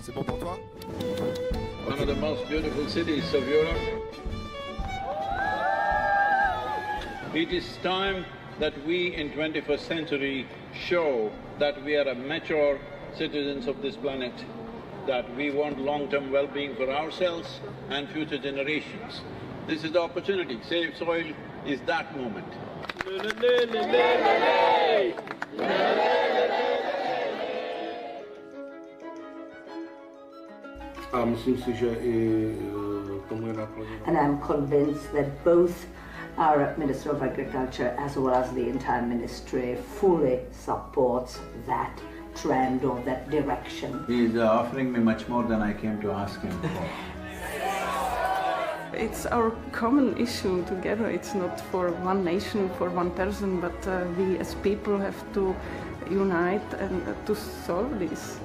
C'est bon pour toi? One of the most beautiful cities of Europe. It is time that we in 21st century show that we are a mature citizens of this planet, that we want long-term well-being for ourselves and future generations. This is the opportunity. Save Soil is that moment. A myslím si, že i tomu je naplněno. And I'm convinced that both our Minister of Agriculture as well as the entire ministry fully supports that trend or that direction. He is offering me much more than I came to ask him for. It's our common issue together. It's not for one nation, for one person, but we as people have to unite and to solve this.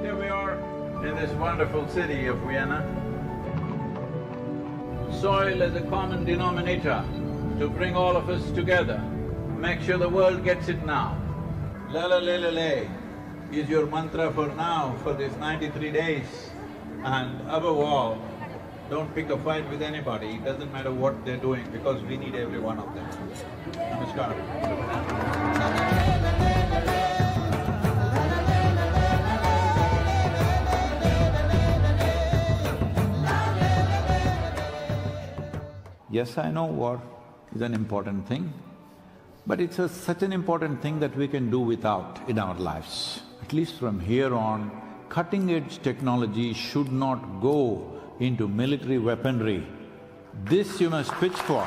Here we are in this wonderful city of Vienna. Soil as a common denominator to bring all of us together. Make sure the world gets it now. La la la la la is your mantra for now, for these 93 days. And above all, don't pick a fight with anybody, it doesn't matter what they're doing, because we need every one of them. Namaskar. Yes, I know war is an important thing, but it's such an important thing that we can do without in our lives. At least from here on, cutting-edge technology should not go into military weaponry. This you must pitch for.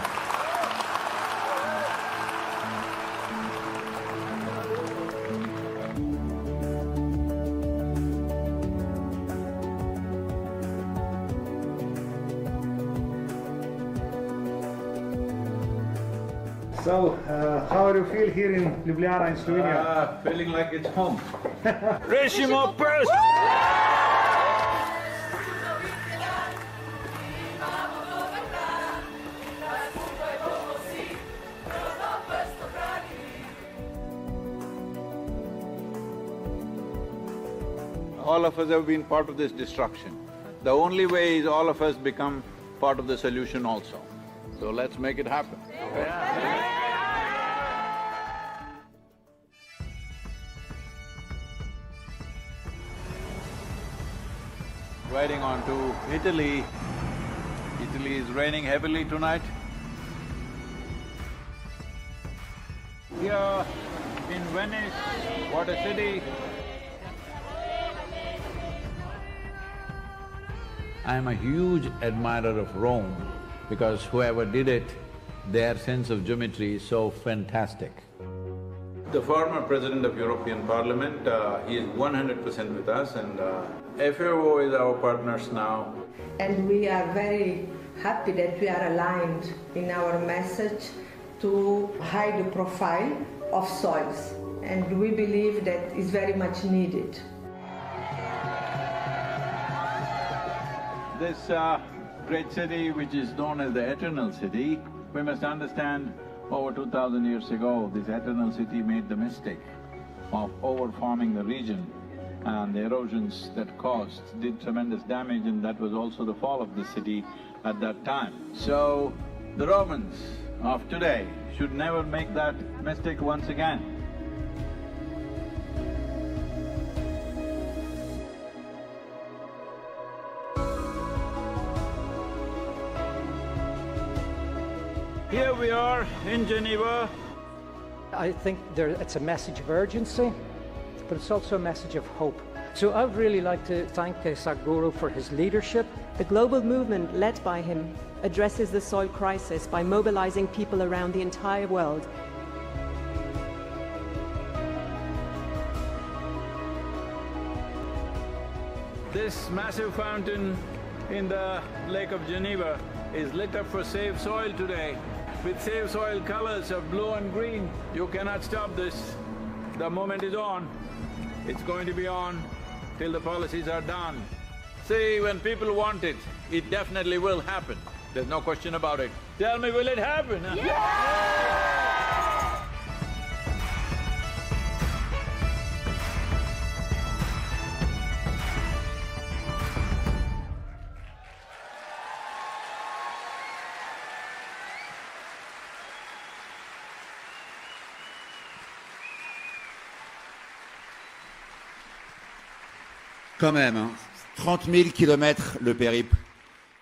So, how do you feel here in Ljubljana in Slovenia? Feeling like it's home. Rešimo prst! All of us have been part of this destruction. The only way is all of us become part of the solution also. So let's make it happen. Riding on to Italy. Italy is raining heavily tonight. Here in Venice, what a city! I am a huge admirer of Rome because whoever did it, their sense of geometry is so fantastic. The former president of European Parliament, he is 100% with us, and FAO is our partners now. And we are very happy that we are aligned in our message to high the profile of soils, and we believe that is very much needed. This great city, which is known as the Eternal City, we must understand over 2000 years ago, this Eternal City made the mistake of over-farming the region, and the erosions that caused did tremendous damage, and that was also the fall of the city at that time. So, the Romans of today should never make that mistake once again. Here we are in Geneva. I think it's a message of urgency, but it's also a message of hope. So I would really like to thank Sadhguru for his leadership. The global movement led by him addresses the soil crisis by mobilizing people around the entire world. This massive fountain in the Lake of Geneva is lit up for Save Soil today. With Save Soil colors of blue and green, you cannot stop this. The moment is on. It's going to be on till the policies are done. See, when people want it, it definitely will happen. There's no question about it. Tell me, will it happen? Quand même, hein. 30 000 kilomètres le périple,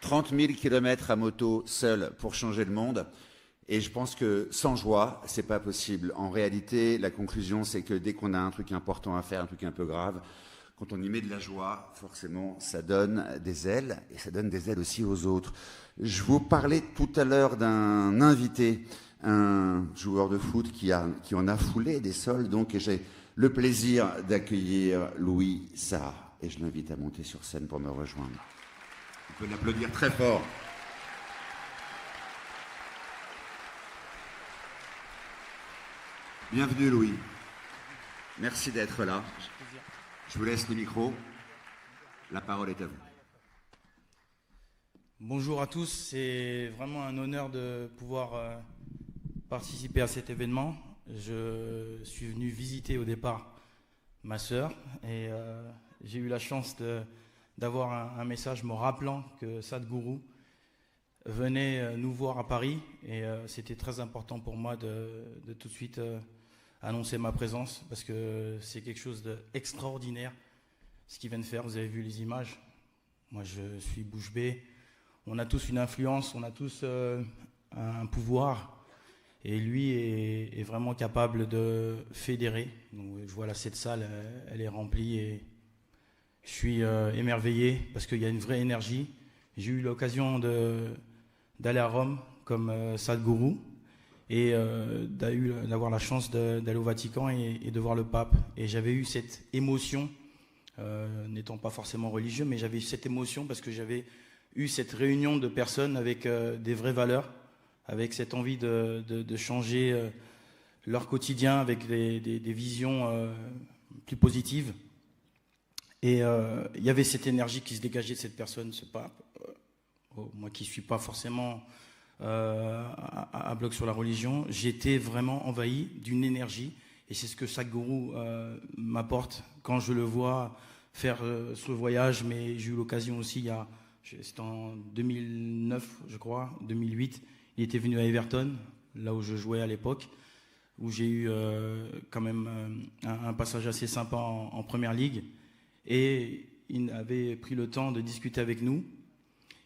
30 000 kilomètres à moto seul pour changer le monde. Et je pense que sans joie, c'est pas possible. En réalité, la conclusion, c'est que dès qu'on a un truc important à faire, un truc un peu grave, quand on y met de la joie, forcément, ça donne des ailes, et ça donne des ailes aussi aux autres. Je vous parlais tout à l'heure d'un invité, un joueur de foot qui en a foulé des sols, donc, et j'ai le plaisir d'accueillir Louis Sarr. Et je l'invite à monter sur scène pour me rejoindre. On peut l'applaudir très fort. Bienvenue Louis. Merci d'être là. Je vous laisse le micro. La parole est à vous. Bonjour à tous, c'est vraiment un honneur de pouvoir participer à cet événement. Je suis venu visiter au départ ma sœur et j'ai eu la chance d'avoir un message me rappelant que Sadhguru venait nous voir à Paris et c'était très important pour moi de tout de suite annoncer ma présence parce que c'est quelque chose d'extraordinaire ce qu'il vient de faire. Vous avez vu les images, moi je suis bouche bée, on a tous une influence, on a tous un pouvoir et lui est vraiment capable de fédérer. Donc, je vois là cette salle, elle est remplie et je suis émerveillé parce qu'il y a une vraie énergie. J'ai eu l'occasion d'aller à Rome comme Sadhguru et d'avoir la chance d'aller au Vatican et de voir le pape. Et j'avais eu cette émotion, n'étant pas forcément religieux, mais j'avais eu cette émotion parce que j'avais eu cette réunion de personnes avec des vraies valeurs, avec cette envie de changer leur quotidien avec des visions plus positives. Et il y avait cette énergie qui se dégageait de cette personne, ce pape. Moi qui ne suis pas forcément à bloc sur la religion, j'étais vraiment envahi d'une énergie. Et c'est ce que Sadhguru m'apporte quand je le vois faire ce voyage. Mais j'ai eu l'occasion aussi, c'était en 2009, je crois, 2008. Il était venu à Everton, là où je jouais à l'époque, où j'ai eu quand même un passage assez sympa en première ligue. Et il avait pris le temps de discuter avec nous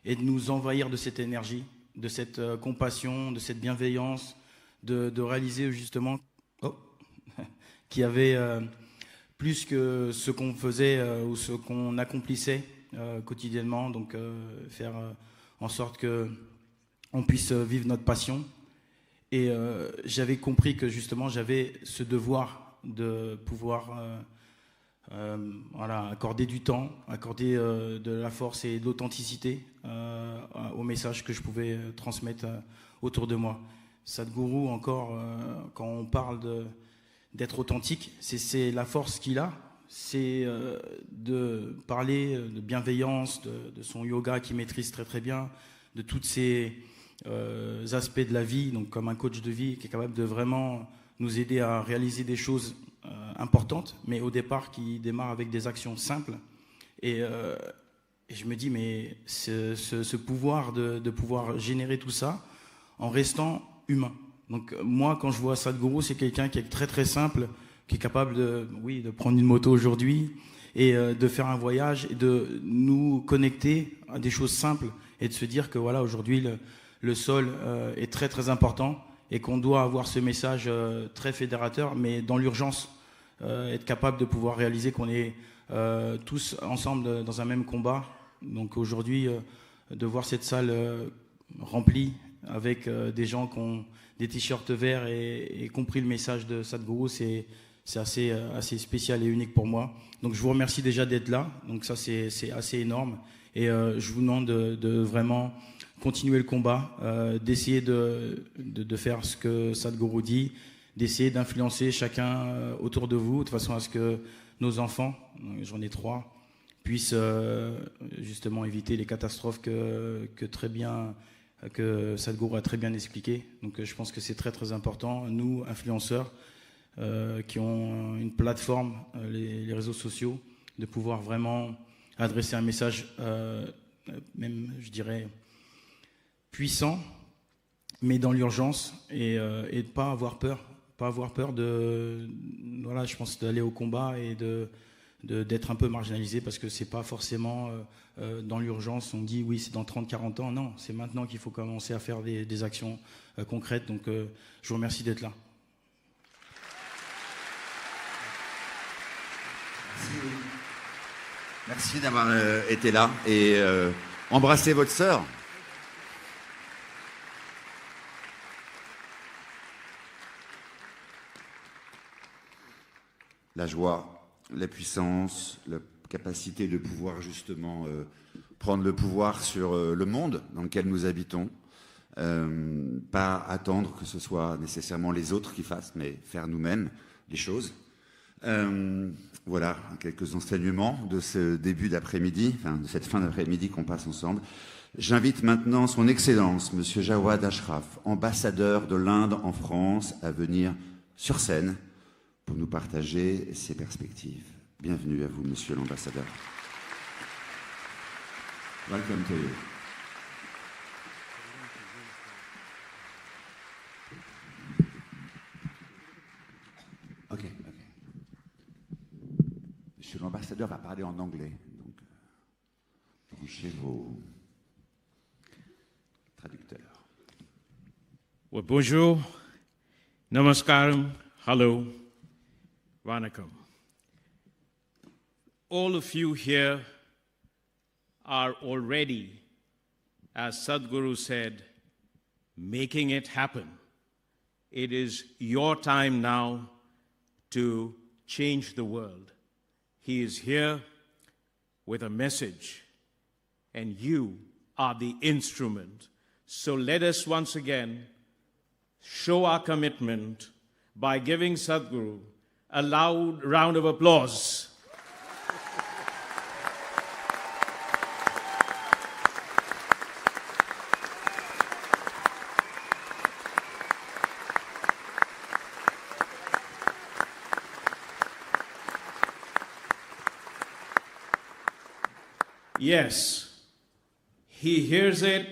et de nous envahir de cette énergie, de cette compassion, de cette bienveillance, de réaliser justement qu'il y avait plus que ce qu'on faisait ou ce qu'on accomplissait quotidiennement, donc faire en sorte qu'on puisse vivre notre passion. Et j'avais compris que justement j'avais ce devoir de pouvoir accorder du temps, accorder de la force et de l'authenticité au message que je pouvais transmettre autour de moi. Sadhguru, encore, quand on parle d'être authentique, c'est la force qu'il a, c'est de parler de bienveillance, de son yoga qu'il maîtrise très très bien, de tous ces aspects de la vie, donc comme un coach de vie qui est capable de vraiment nous aider à réaliser des choses importantes, mais au départ qui démarre avec des actions simples. Et je me dis, mais ce pouvoir de pouvoir générer tout ça en restant humain. Donc moi, quand je vois Sadhguru, c'est quelqu'un qui est très très simple, qui est capable de prendre une moto aujourd'hui et de faire un voyage et de nous connecter à des choses simples et de se dire que voilà, aujourd'hui le sol est très très important et qu'on doit avoir ce message très fédérateur, mais dans l'urgence, être capable de pouvoir réaliser qu'on est tous ensemble dans un même combat. Donc aujourd'hui, de voir cette salle remplie avec des gens qui ont des t-shirts verts et compris le message de Sadhguru, c'est assez spécial et unique pour moi. Donc je vous remercie déjà d'être là, donc ça c'est assez énorme. Et je vous demande de vraiment continuer le combat, d'essayer de faire ce que Sadhguru dit, d'essayer d'influencer chacun autour de vous, de façon à ce que nos enfants, j'en ai 3, puissent justement éviter les catastrophes que très bien que Sadhguru a très bien expliqué. Donc je pense que c'est très très important, nous, influenceurs, qui ont une plateforme, les réseaux sociaux, de pouvoir vraiment adresser un message, même, je dirais, puissant, mais dans l'urgence, et de pas avoir peur. Pas avoir peur de, voilà, je pense, d'aller au combat et d'être un peu marginalisé, parce que c'est pas forcément dans l'urgence, on dit oui c'est dans 30-40 ans, non, c'est maintenant qu'il faut commencer à faire des actions concrètes. Donc je vous remercie d'être là. Merci d'avoir été là et embrassez votre sœur. La joie, la puissance, la capacité de pouvoir justement prendre le pouvoir sur le monde dans lequel nous habitons. Pas attendre que ce soit nécessairement les autres qui fassent, mais faire nous-mêmes les choses. Voilà quelques enseignements de ce début d'après-midi, enfin de cette fin d'après-midi qu'on passe ensemble. J'invite maintenant son Excellence, Monsieur Jawad Ashraf, ambassadeur de l'Inde en France, à venir sur scène pour nous partager ses perspectives. Bienvenue à vous, Monsieur l'ambassadeur. Welcome to you. Ok. Monsieur l'ambassadeur va parler en anglais, donc branchez vos traducteurs. Well, bonjour, namaskaram, hello, vanakkam. All of you here are already, as Sadhguru said, making it happen. It is your time now to change the world. He is here with a message, and you are the instrument. So let us once again show our commitment by giving Sadhguru a loud round of applause. Yes, he hears it,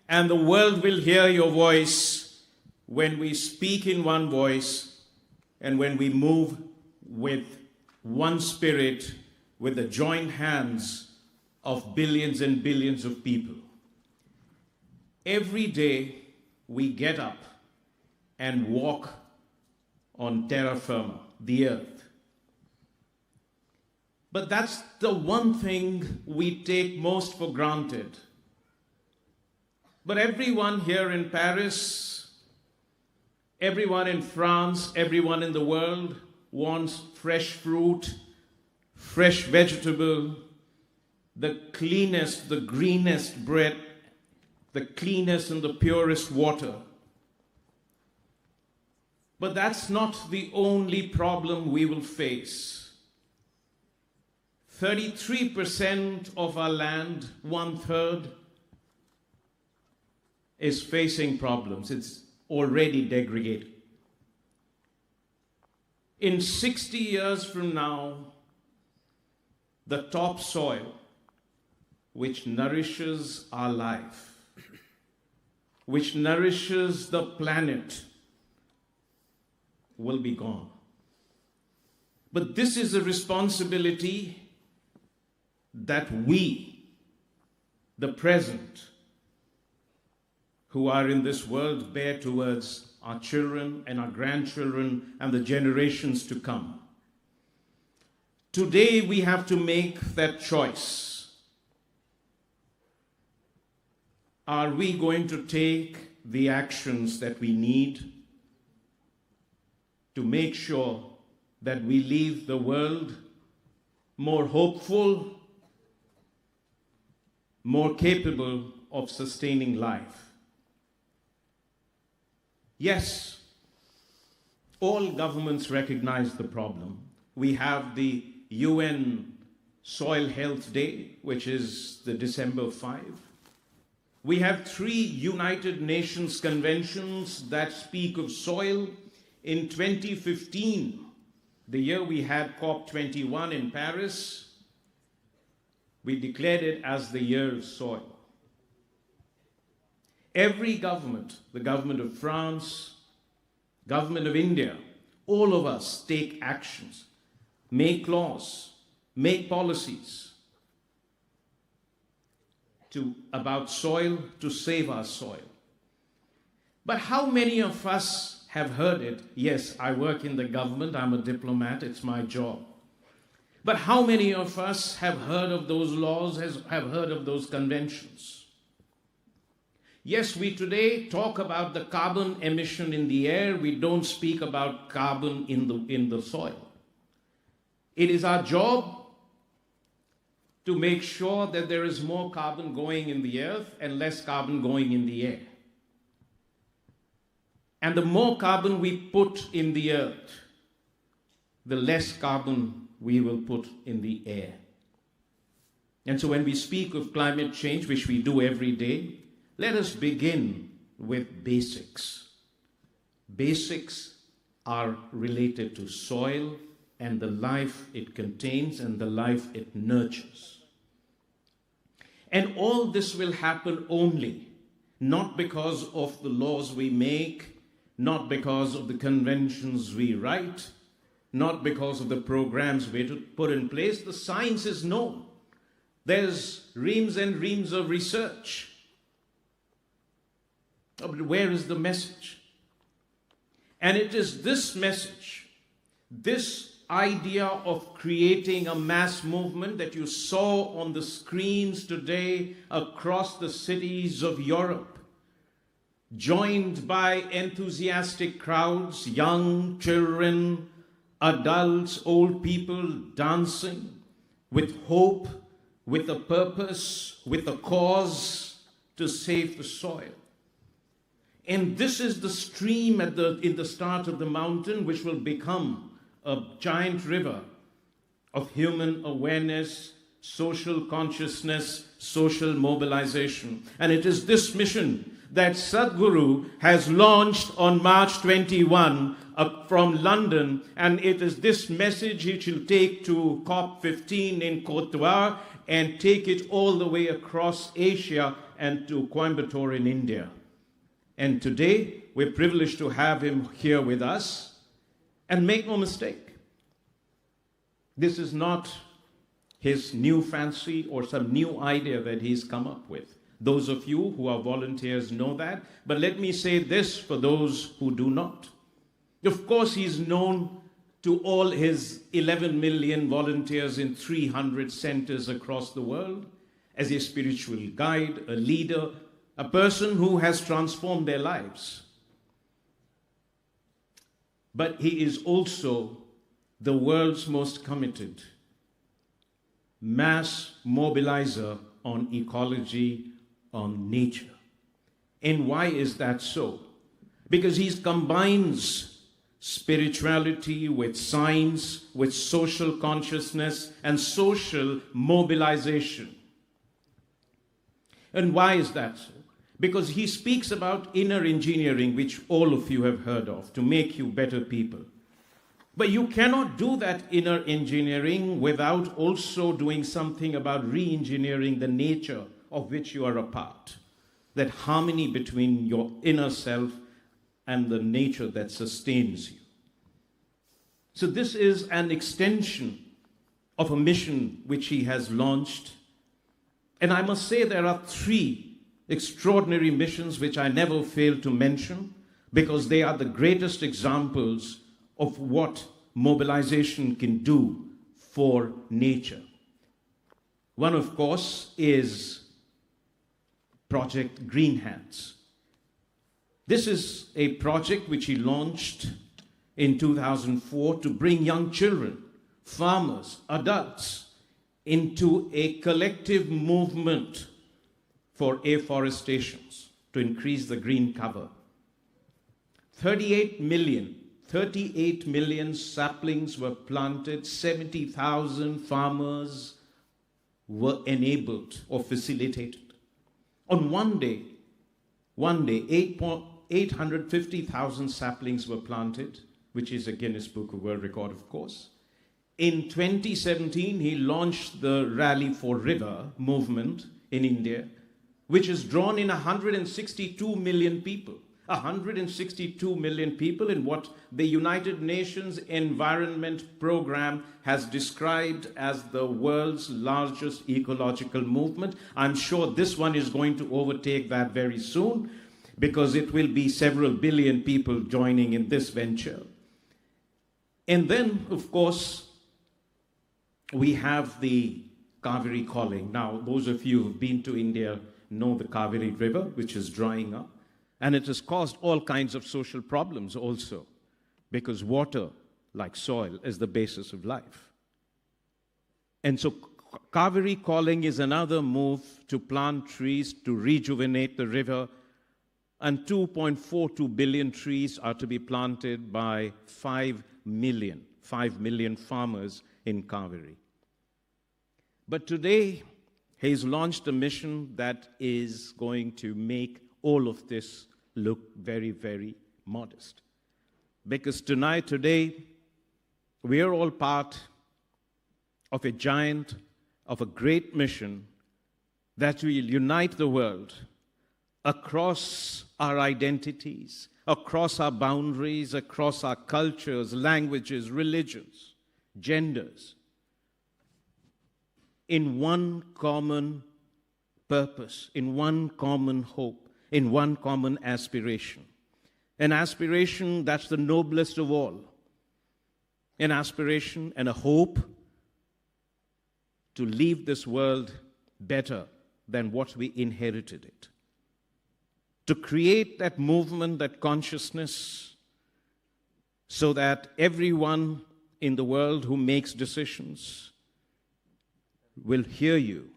and the world will hear your voice when we speak in one voice and when we move with one spirit, with the joint hands of billions and billions of people. Every day we get up and walk on terra firma, the earth. But that's the one thing we take most for granted. But everyone here in Paris, everyone in France, everyone in the world wants fresh fruit, fresh vegetable, the cleanest, the greenest bread, the cleanest and the purest water. But that's not the only problem we will face. 33% of our land, 1/3, is facing problems. It's already degraded. In 60 years from now, the topsoil, which nourishes our life, which nourishes the planet, will be gone. But this is a responsibility that we, the present, who are in this world, bear towards our children and our grandchildren and the generations to come. Today we have to make that choice. Are we going to take the actions that we need to make sure that we leave the world more hopeful, more capable of sustaining life? Yes, all governments recognize the problem. We have the UN Soil Health Day, which is the December 5. We have 3 United Nations conventions that speak of soil. In 2015, the year we had COP21 in Paris, we declared it as the year of soil. Every government, the government of France, government of India, all of us take actions, make laws, make policies about soil to save our soil. But how many of us have heard it? Yes, I work in the government, I'm a diplomat, it's my job. But how many of us have heard of those laws, have heard of those conventions? Yes, we today talk about the carbon emission in the air, we don't speak about carbon in the soil. It is our job to make sure that there is more carbon going in the earth and less carbon going in the air. And the more carbon we put in the earth, the less carbon we will put in the air. And so when we speak of climate change, which we do every day, let us begin with basics. Basics are related to soil and the life it contains and the life it nurtures. And all this will happen only, not because of the laws we make, not because of the conventions we write, not because of the programs we put in place. The science is known. There's reams and reams of research. Oh, but where is the message? And it is this message, this idea of creating a mass movement that you saw on the screens today across the cities of Europe, joined by enthusiastic crowds, young children, adults, old people dancing with hope, with a purpose, with a cause to save the soil. And this is the stream in the start of the mountain, which will become a giant river of human awareness, social consciousness, social mobilization. And it is this mission that Sadhguru has launched on March 21 from London, and it is this message he will take to COP15 in Côte d'Ivoire and take it all the way across Asia and to Coimbatore in India. And today, we're privileged to have him here with us. And make no mistake, this is not his new fancy or some new idea that he's come up with. Those of you who are volunteers know that. But let me say this for those who do not. Of course, he's known to all his 11 million volunteers in 300 centers across the world as a spiritual guide, a leader, a person who has transformed their lives. But he is also the world's most committed mass mobilizer on ecology, on nature. And why is that so? Because he combines spirituality with science, with social consciousness and social mobilization. And why is that so? Because he speaks about inner engineering, which all of you have heard of, to make you better people. But you cannot do that inner engineering without also doing something about re-engineering the nature of which you are a part. That harmony between your inner self and the nature that sustains you. So this is an extension of a mission which he has launched. And I must say there are 3 extraordinary missions which I never fail to mention because they are the greatest examples of what mobilization can do for nature. One, of course, is Project Green Hands. This is a project which he launched in 2004 to bring young children, farmers, adults into a collective movement for afforestation to increase the green cover. 38 million saplings were planted, 70,000 farmers were enabled or facilitated. On one day, 850,000 saplings were planted, which is a Guinness Book of World Record, of course. In 2017, he launched the Rally for River movement in India, which has drawn in 162 million people. 162 million people in what the United Nations Environment Program has described as the world's largest ecological movement. I'm sure this one is going to overtake that very soon, because it will be several billion people joining in this venture. And then, of course, we have the Kaveri calling. Now, those of you who've been to India know the Kaveri River, which is drying up. And it has caused all kinds of social problems also, because water, like soil, is the basis of life. And so Kaveri calling is another move to plant trees to rejuvenate the river, and 2.42 billion trees are to be planted by 5 million farmers in Kaveri. But today, he's launched a mission that is going to make all of this look very, very modest. Because today, we are all part of a great mission that will unite the world across our identities, across our boundaries, across our cultures, languages, religions, genders, in one common purpose, in one common hope, in one common aspiration. An aspiration that's the noblest of all. An aspiration and a hope to leave this world better than what we inherited it. To create that movement, that consciousness, so that everyone in the world who makes decisions will hear you.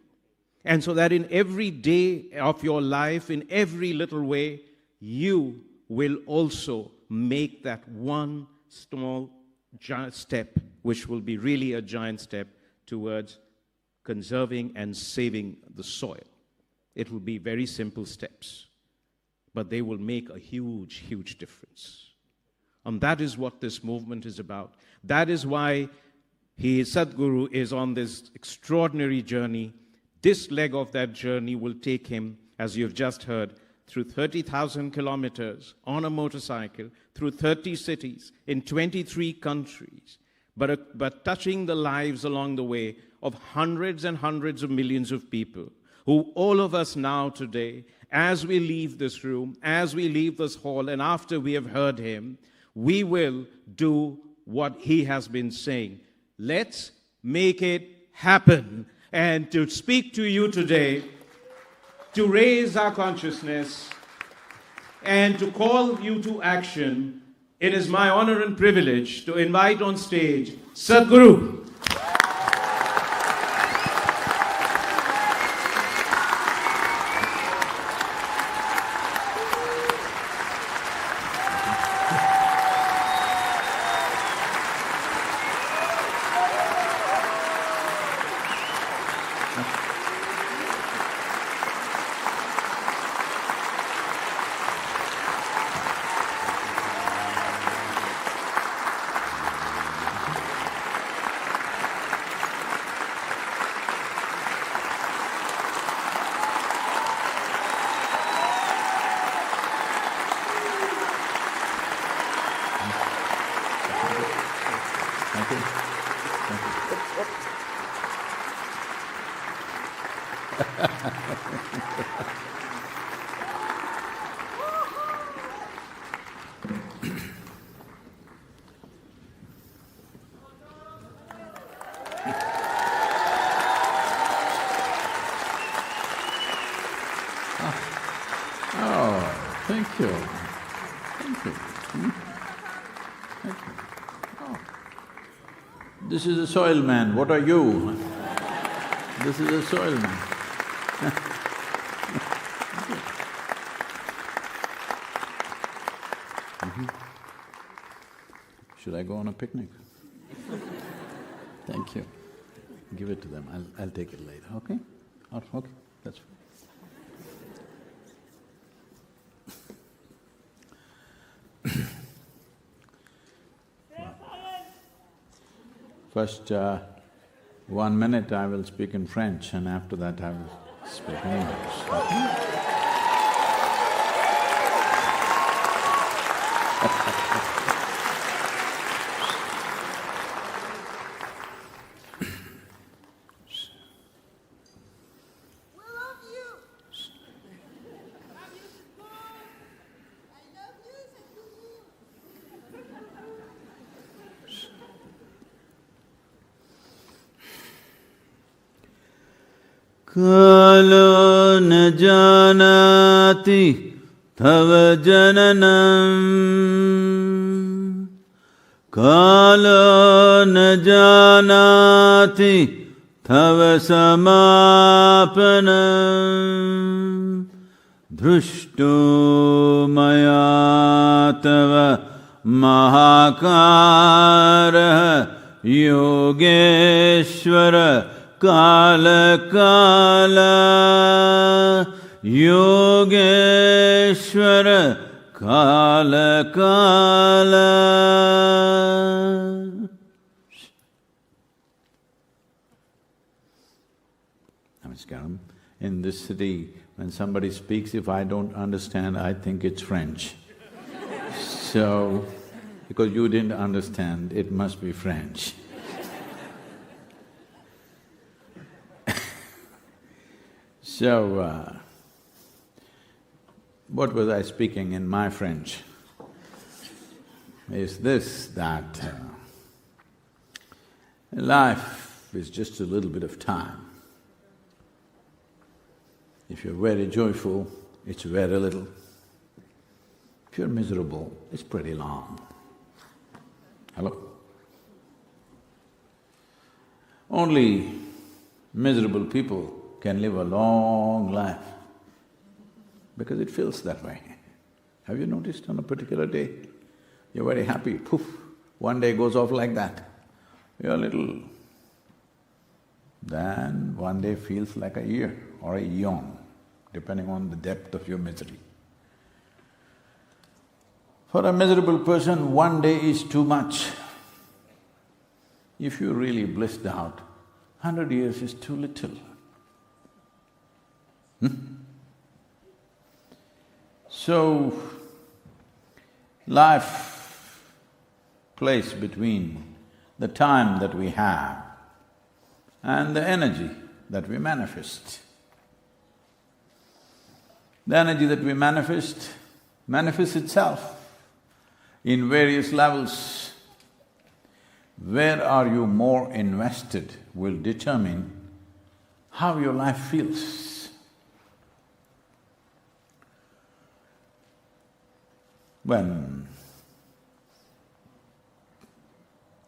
And so that in every day of your life, in every little way, you will also make that one small giant step, which will be really a giant step towards conserving and saving the soil. It will be very simple steps, but they will make a huge, huge difference. And that is what this movement is about. That is why Sadhguru is on this extraordinary journey. This leg of that journey will take him, as you've just heard, through 30,000 kilometers on a motorcycle, through 30 cities, in 23 countries, but touching the lives along the way of hundreds and hundreds of millions of people, who all of us now today, as we leave this room, as we leave this hall, and after we have heard him, we will do what he has been saying. Let's make it happen. And to speak to you today, to raise our consciousness, and to call you to action, it is my honor and privilege to invite on stage Sadhguru. Thank you. Thank you. Thank you. Oh. This is a soil man. What are you? This is a soil man. Should I go on a picnic? Thank you. Give it to them. I'll take it later, okay? Okay, that's fine. First 1 minute I will speak in French and after that I will speak in English. Kalo na janati tava jananam, kalo na janati tava samapanam, drushto maya tava mahakara yogeshvara Kala Kala Yogeshwara Kala Kala. Namaskaram. In this city, when somebody speaks, if I don't understand, I think it's French. So, because you didn't understand, it must be French. So, what was I speaking in my French? Is this, that life is just a little bit of time. If you're very joyful, it's very little. If you're miserable, it's pretty long. Hello? Only miserable people can live a long life because it feels that way. Have you noticed on a particular day, you're very happy, poof, one day goes off like that. You're a little… then one day feels like a year or a eon, depending on the depth of your misery. For a miserable person, one day is too much. If you're really blissed out, 100 years is too little. So, life plays between the time that we have and the energy that we manifest. The energy that we manifests itself in various levels. Where are you more invested will determine how your life feels.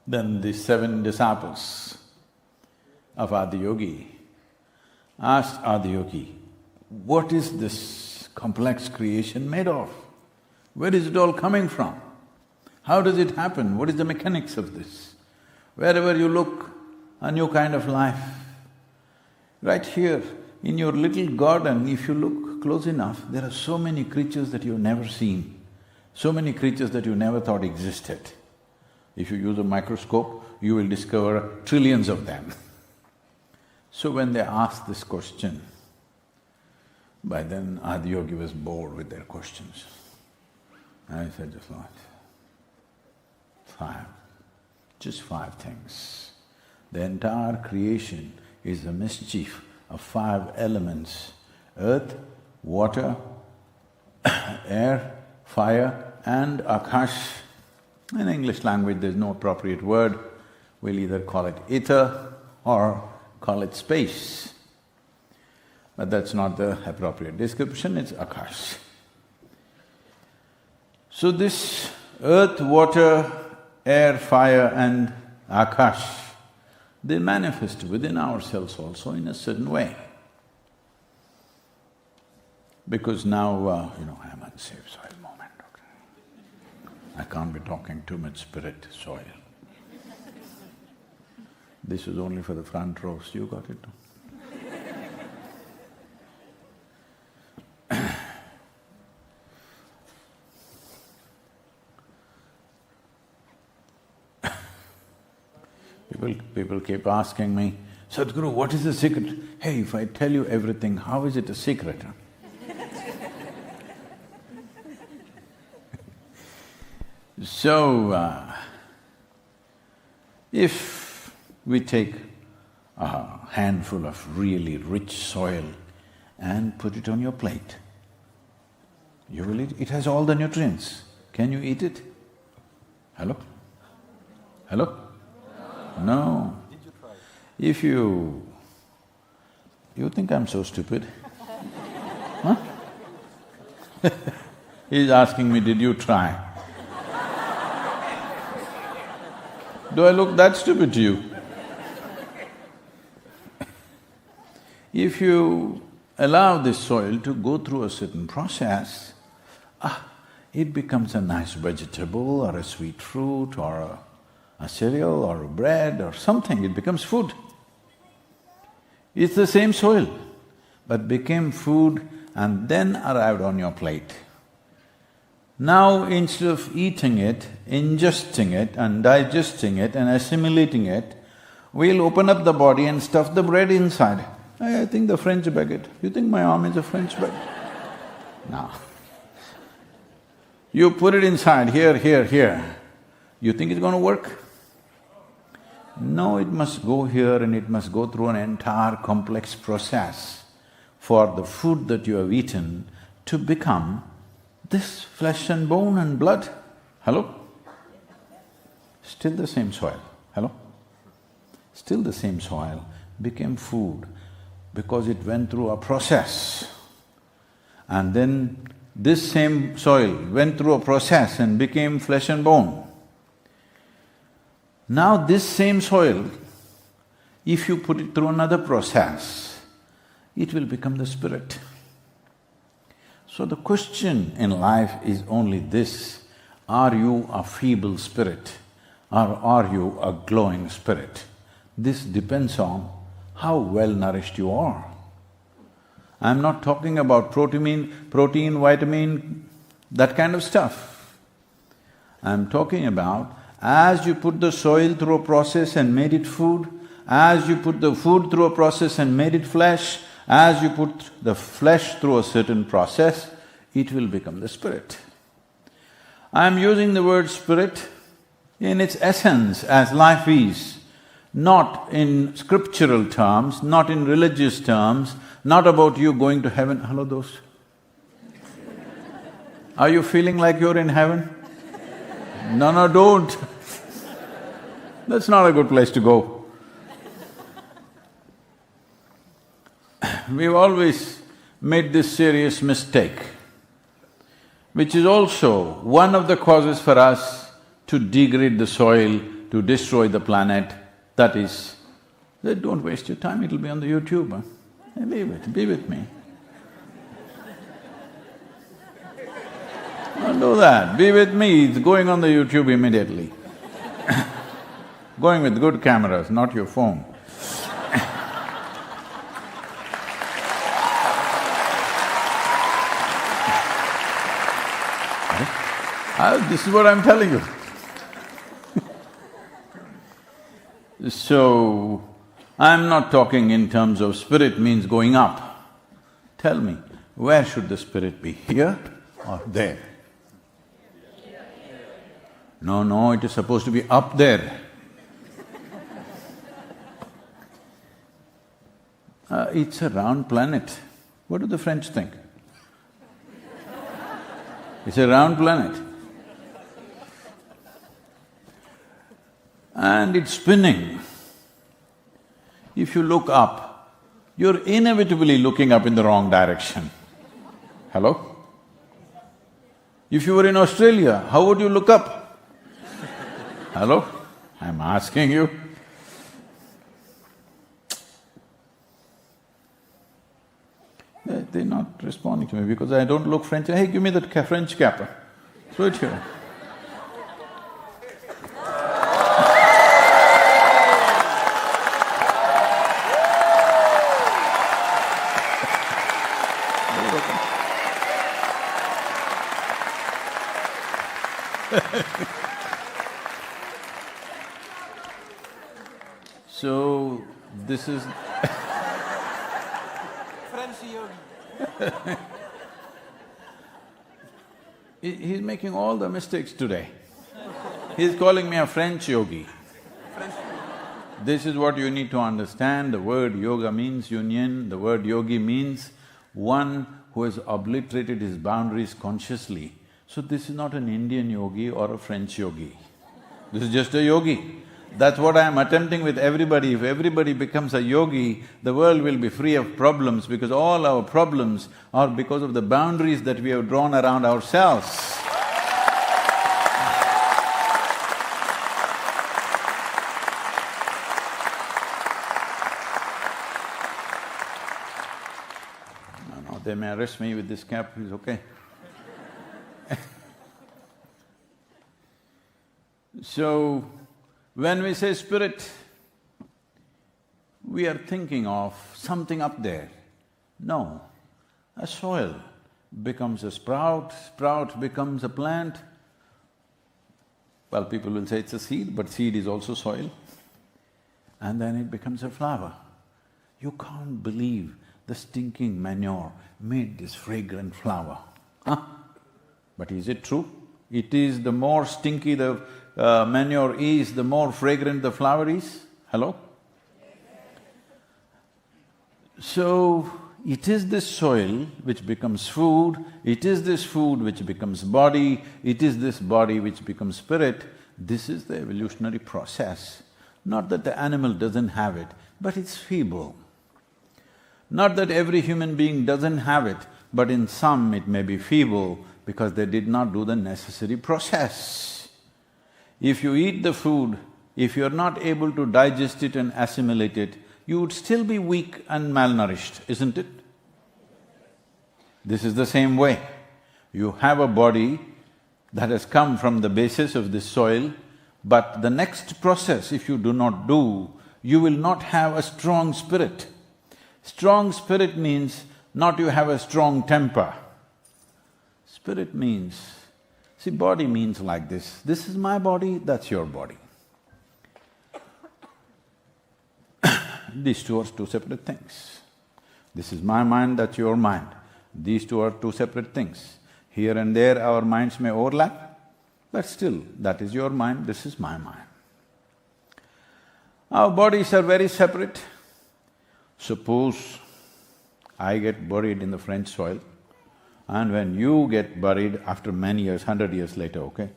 Then the 7 disciples of Adiyogi asked Adiyogi, what is this complex creation made of? Where is it all coming from? How does it happen? What is the mechanics of this? Wherever you look, a new kind of life. Right here, in your little garden, if you look close enough, there are so many creatures that you've never seen, so many creatures that you never thought existed. If you use a microscope, you will discover trillions of them. So when they asked this question, by then Adiyogi was bored with their questions. I said just like, just five things. The entire creation is the mischief of 5 elements: earth, water, air, fire and akash. In English language there's no appropriate word, we'll either call it ether or call it space. But that's not the appropriate description, it's akash. So this earth, water, air, fire and akash, they manifest within ourselves also in a certain way. Because now, I'm unsafe soil moment, okay. I can't be talking too much spirit soil. This is only for the front rows, you got it? People keep asking me, Sadhguru, what is the secret? Hey, if I tell you everything, how is it a secret? So, if we take a handful of really rich soil and put it on your plate, you will eat, it has all the nutrients. Can you eat it? Hello? Hello? No. If you think I'm so stupid? Huh? He's asking me, did you try? Do I look that stupid to you? If you allow this soil to go through a certain process, it becomes a nice vegetable or a sweet fruit or a cereal or a bread or something, it becomes food. It's the same soil, but became food and then arrived on your plate. Now instead of eating it, ingesting it and digesting it and assimilating it, we'll open up the body and stuff the bread inside. I think the French baguette. You think my arm is a French baguette? No. You put it inside, here, here, here. You think it's going to work? No, it must go here and it must go through an entire complex process for the food that you have eaten to become this flesh and bone and blood. Hello? Still the same soil. Hello? Still the same soil became food because it went through a process. And then this same soil went through a process and became flesh and bone. Now this same soil, if you put it through another process, it will become the spirit. So the question in life is only this, are you a feeble spirit or are you a glowing spirit? This depends on how well nourished you are. I'm not talking about protein, vitamin, that kind of stuff. I'm talking about as you put the soil through a process and made it food, as you put the food through a process and made it flesh, as you put the flesh through a certain process, it will become the spirit. I'm using the word spirit in its essence as life is, not in scriptural terms, not in religious terms, not about you going to heaven. Hello, those. Are you feeling like you're in heaven? No, don't. That's not a good place to go. We've always made this serious mistake, which is also one of the causes for us to degrade the soil, to destroy the planet. That is, don't waste your time, it'll be on the YouTube, huh? Be with me. Don't do that, be with me, it's going on the YouTube immediately. Going with good cameras, not your phone. This is what I'm telling you. So, I'm not talking in terms of spirit means going up. Tell me, where should the spirit be, here or there? No, it is supposed to be up there. It's a round planet. What do the French think? It's a round planet. And it's spinning. If you look up, you're inevitably looking up in the wrong direction. Hello? If you were in Australia, how would you look up? Hello? I'm asking you. They're not responding to me because I don't look French. Hey, give me that French cap. Throw it here. this is French yogi. He's making all the mistakes today. He's calling me a French yogi. This is what you need to understand. The word yoga means union, the word yogi means one who has obliterated his boundaries consciously. So this is not an Indian yogi or a French yogi. This is just a yogi. That's what I am attempting with everybody. If everybody becomes a yogi, the world will be free of problems, because all our problems are because of the boundaries that we have drawn around ourselves. No, they may arrest me with this cap, it's okay. So, when we say spirit, we are thinking of something up there. No, a soil becomes a sprout, sprout becomes a plant. Well, people will say it's a seed, but seed is also soil. And then it becomes a flower. You can't believe the stinking manure made this fragrant flower, huh? But is it true? It is the more stinky the manure is, the more fragrant the flower is. Hello? So, it is this soil which becomes food, it is this food which becomes body, it is this body which becomes spirit. This is the evolutionary process. Not that the animal doesn't have it, but it's feeble. Not that every human being doesn't have it, but in some it may be feeble because they did not do the necessary process. If you eat the food, if you're not able to digest it and assimilate it, you would still be weak and malnourished, isn't it? This is the same way. You have a body that has come from the basis of this soil, but the next process, if you do not do, you will not have a strong spirit. Strong spirit means not you have a strong temper. Spirit means… see, body means like this, this is my body, that's your body. These two are two separate things. This is my mind, that's your mind. These two are two separate things. Here and there our minds may overlap, but still, that is your mind, this is my mind. Our bodies are very separate. Suppose I get buried in the French soil, and when you get buried after many years, 100 years later, okay?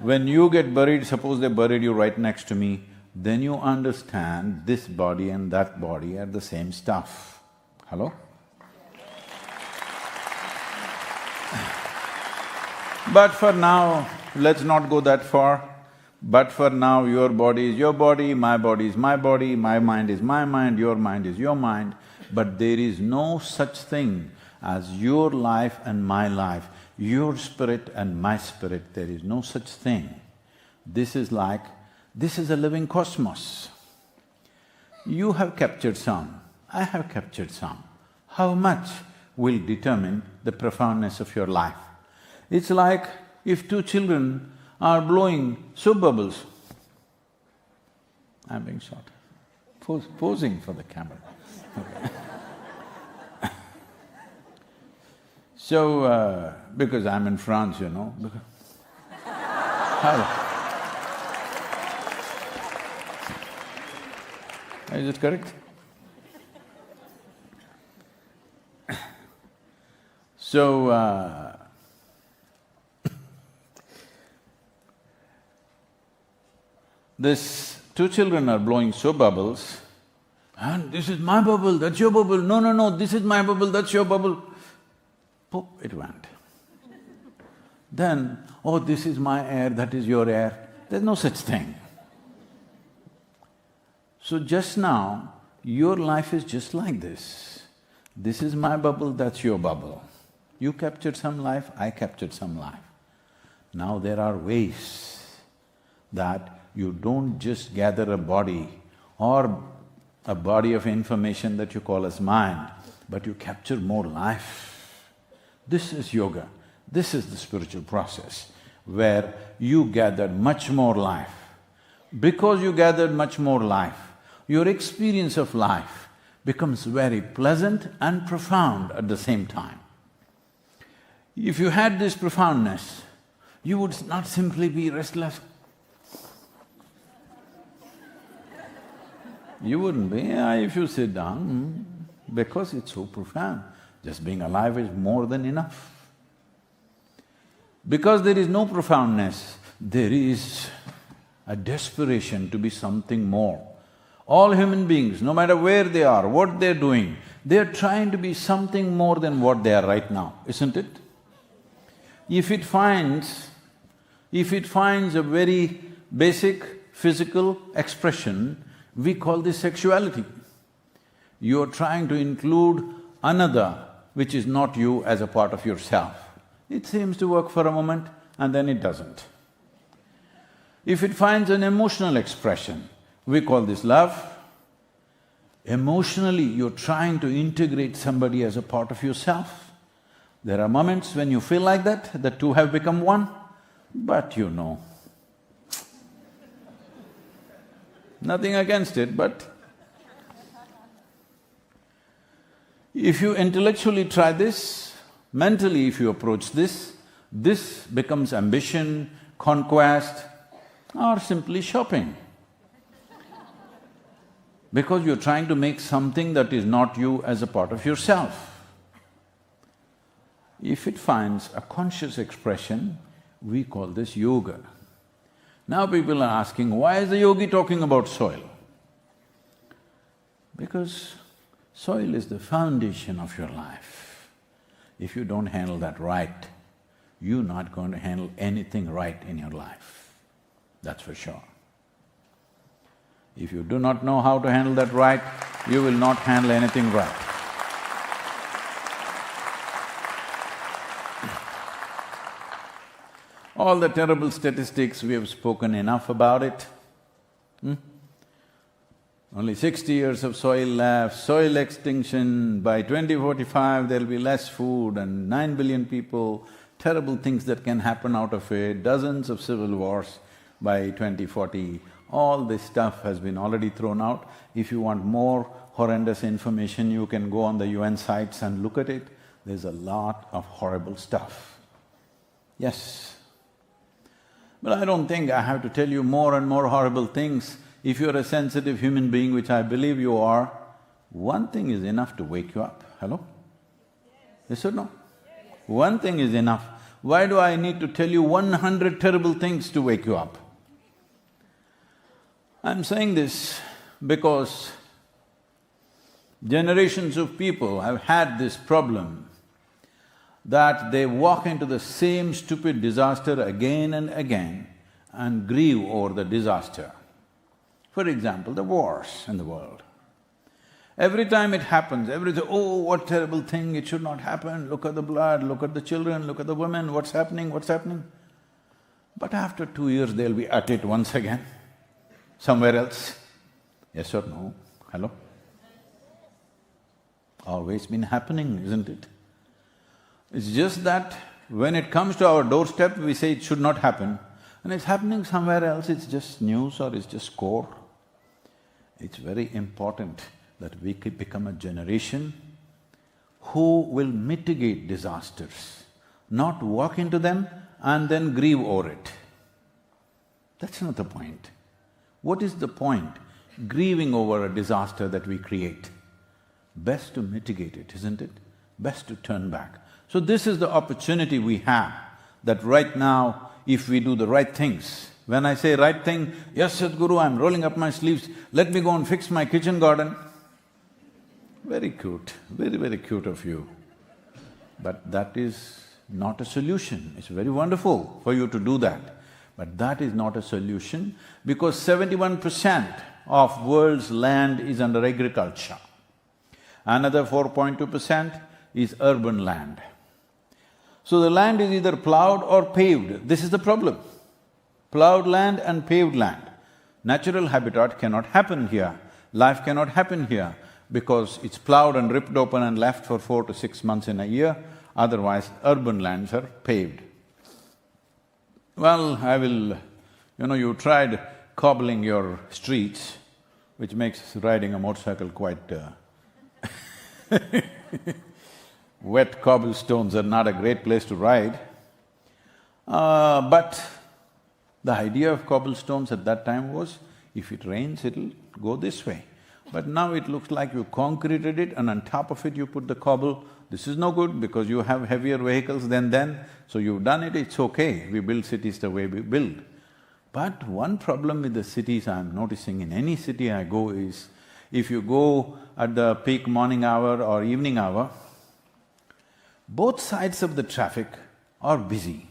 When you get buried, suppose they buried you right next to me, then you understand this body and that body are the same stuff. Hello? But for now, let's not go that far. But for now, your body is your body, my body is my body, my mind is my mind, your mind is your mind. But there is no such thing as your life and my life, your spirit and my spirit, there is no such thing. This is like… this is a living cosmos. You have captured some, I have captured some. How much will determine the profoundness of your life? It's like if two children are blowing soap bubbles. I'm being shot. Posing for the camera. Okay. So, because I'm in France, you know, Is it correct? So, this two children are blowing soap bubbles, and this is my bubble, that's your bubble, no, no, no, this is my bubble, that's your bubble. Poof, it went. Then, oh, this is my air, that is your air. There's no such thing. So just now, your life is just like this. This is my bubble, that's your bubble. You captured some life, I captured some life. Now there are ways that you don't just gather a body or a body of information that you call as mind, but you capture more life. This is yoga, this is the spiritual process where you gathered much more life. Because you gathered much more life, your experience of life becomes very pleasant and profound at the same time. If you had this profoundness, you would not simply be restless. You wouldn't be, if you sit down, because it's so profound. Just being alive is more than enough. Because there is no profoundness, there is a desperation to be something more. All human beings, no matter where they are, what they're doing, they're trying to be something more than what they are right now, isn't it? If it finds a very basic physical expression, we call this sexuality. You're trying to include another which is not you as a part of yourself. It seems to work for a moment and then it doesn't. If it finds an emotional expression, we call this love. Emotionally, you're trying to integrate somebody as a part of yourself. There are moments when you feel like that, the two have become one, but you know, nothing against it, but if you intellectually try this, mentally if you approach this becomes ambition, conquest, or simply shopping. Because you're trying to make something that is not you as a part of yourself. If it finds a conscious expression, we call this yoga. Now people are asking, why is the yogi talking about soil? Because soil is the foundation of your life. If you don't handle that right, you're not going to handle anything right in your life, that's for sure. If you do not know how to handle that right, you will not handle anything right. All the terrible statistics, we have spoken enough about it. Only 60 years of soil left, soil extinction, by 2045 there'll be less food and 9 billion people, terrible things that can happen out of it, dozens of civil wars by 2040. All this stuff has been already thrown out. If you want more horrendous information, you can go on the UN sites and look at it. There's a lot of horrible stuff. Yes. But I don't think I have to tell you more and more horrible things. If you're a sensitive human being, which I believe you are, one thing is enough to wake you up. Hello? Yes or no? One thing is enough. Why do I need to tell you 100 terrible things to wake you up? I'm saying this because generations of people have had this problem that they walk into the same stupid disaster again and again and grieve over the disaster. For example, the wars in the world. Every time it happens, oh, what terrible thing, it should not happen, look at the blood, look at the children, look at the women, what's happening, what's happening? But after 2 years, they'll be at it once again, somewhere else. Yes or no? Hello? Always been happening, isn't it? It's just that when it comes to our doorstep, we say it should not happen, and it's happening somewhere else, it's just news or it's just core. It's very important that we could become a generation who will mitigate disasters, not walk into them and then grieve over it. That's not the point. What is the point? Grieving over a disaster that we create. Best to mitigate it, isn't it? Best to turn back. So this is the opportunity we have, that right now, if we do the right things. When I say right thing, yes, Sadhguru, I'm rolling up my sleeves, let me go and fix my kitchen garden. Very cute, very, very cute of you. But that is not a solution. It's very wonderful for you to do that. But that is not a solution because 71% of world's land is under agriculture. Another 4.2% is urban land. So the land is either plowed or paved. This is the problem. Plowed land and paved land. Natural habitat cannot happen here. Life cannot happen here because it's plowed and ripped open and left for 4 to 6 months in a year. Otherwise, urban lands are paved. Well, you tried cobbling your streets which makes riding a motorcycle quite… Wet cobblestones are not a great place to ride. But the idea of cobblestones at that time was, if it rains, it'll go this way. But now it looks like you concreted it and on top of it you put the cobble. This is no good because you have heavier vehicles than then, so you've done it, it's okay, we build cities the way we build. But one problem with the cities I'm noticing in any city I go is, if you go at the peak morning hour or evening hour, both sides of the traffic are busy.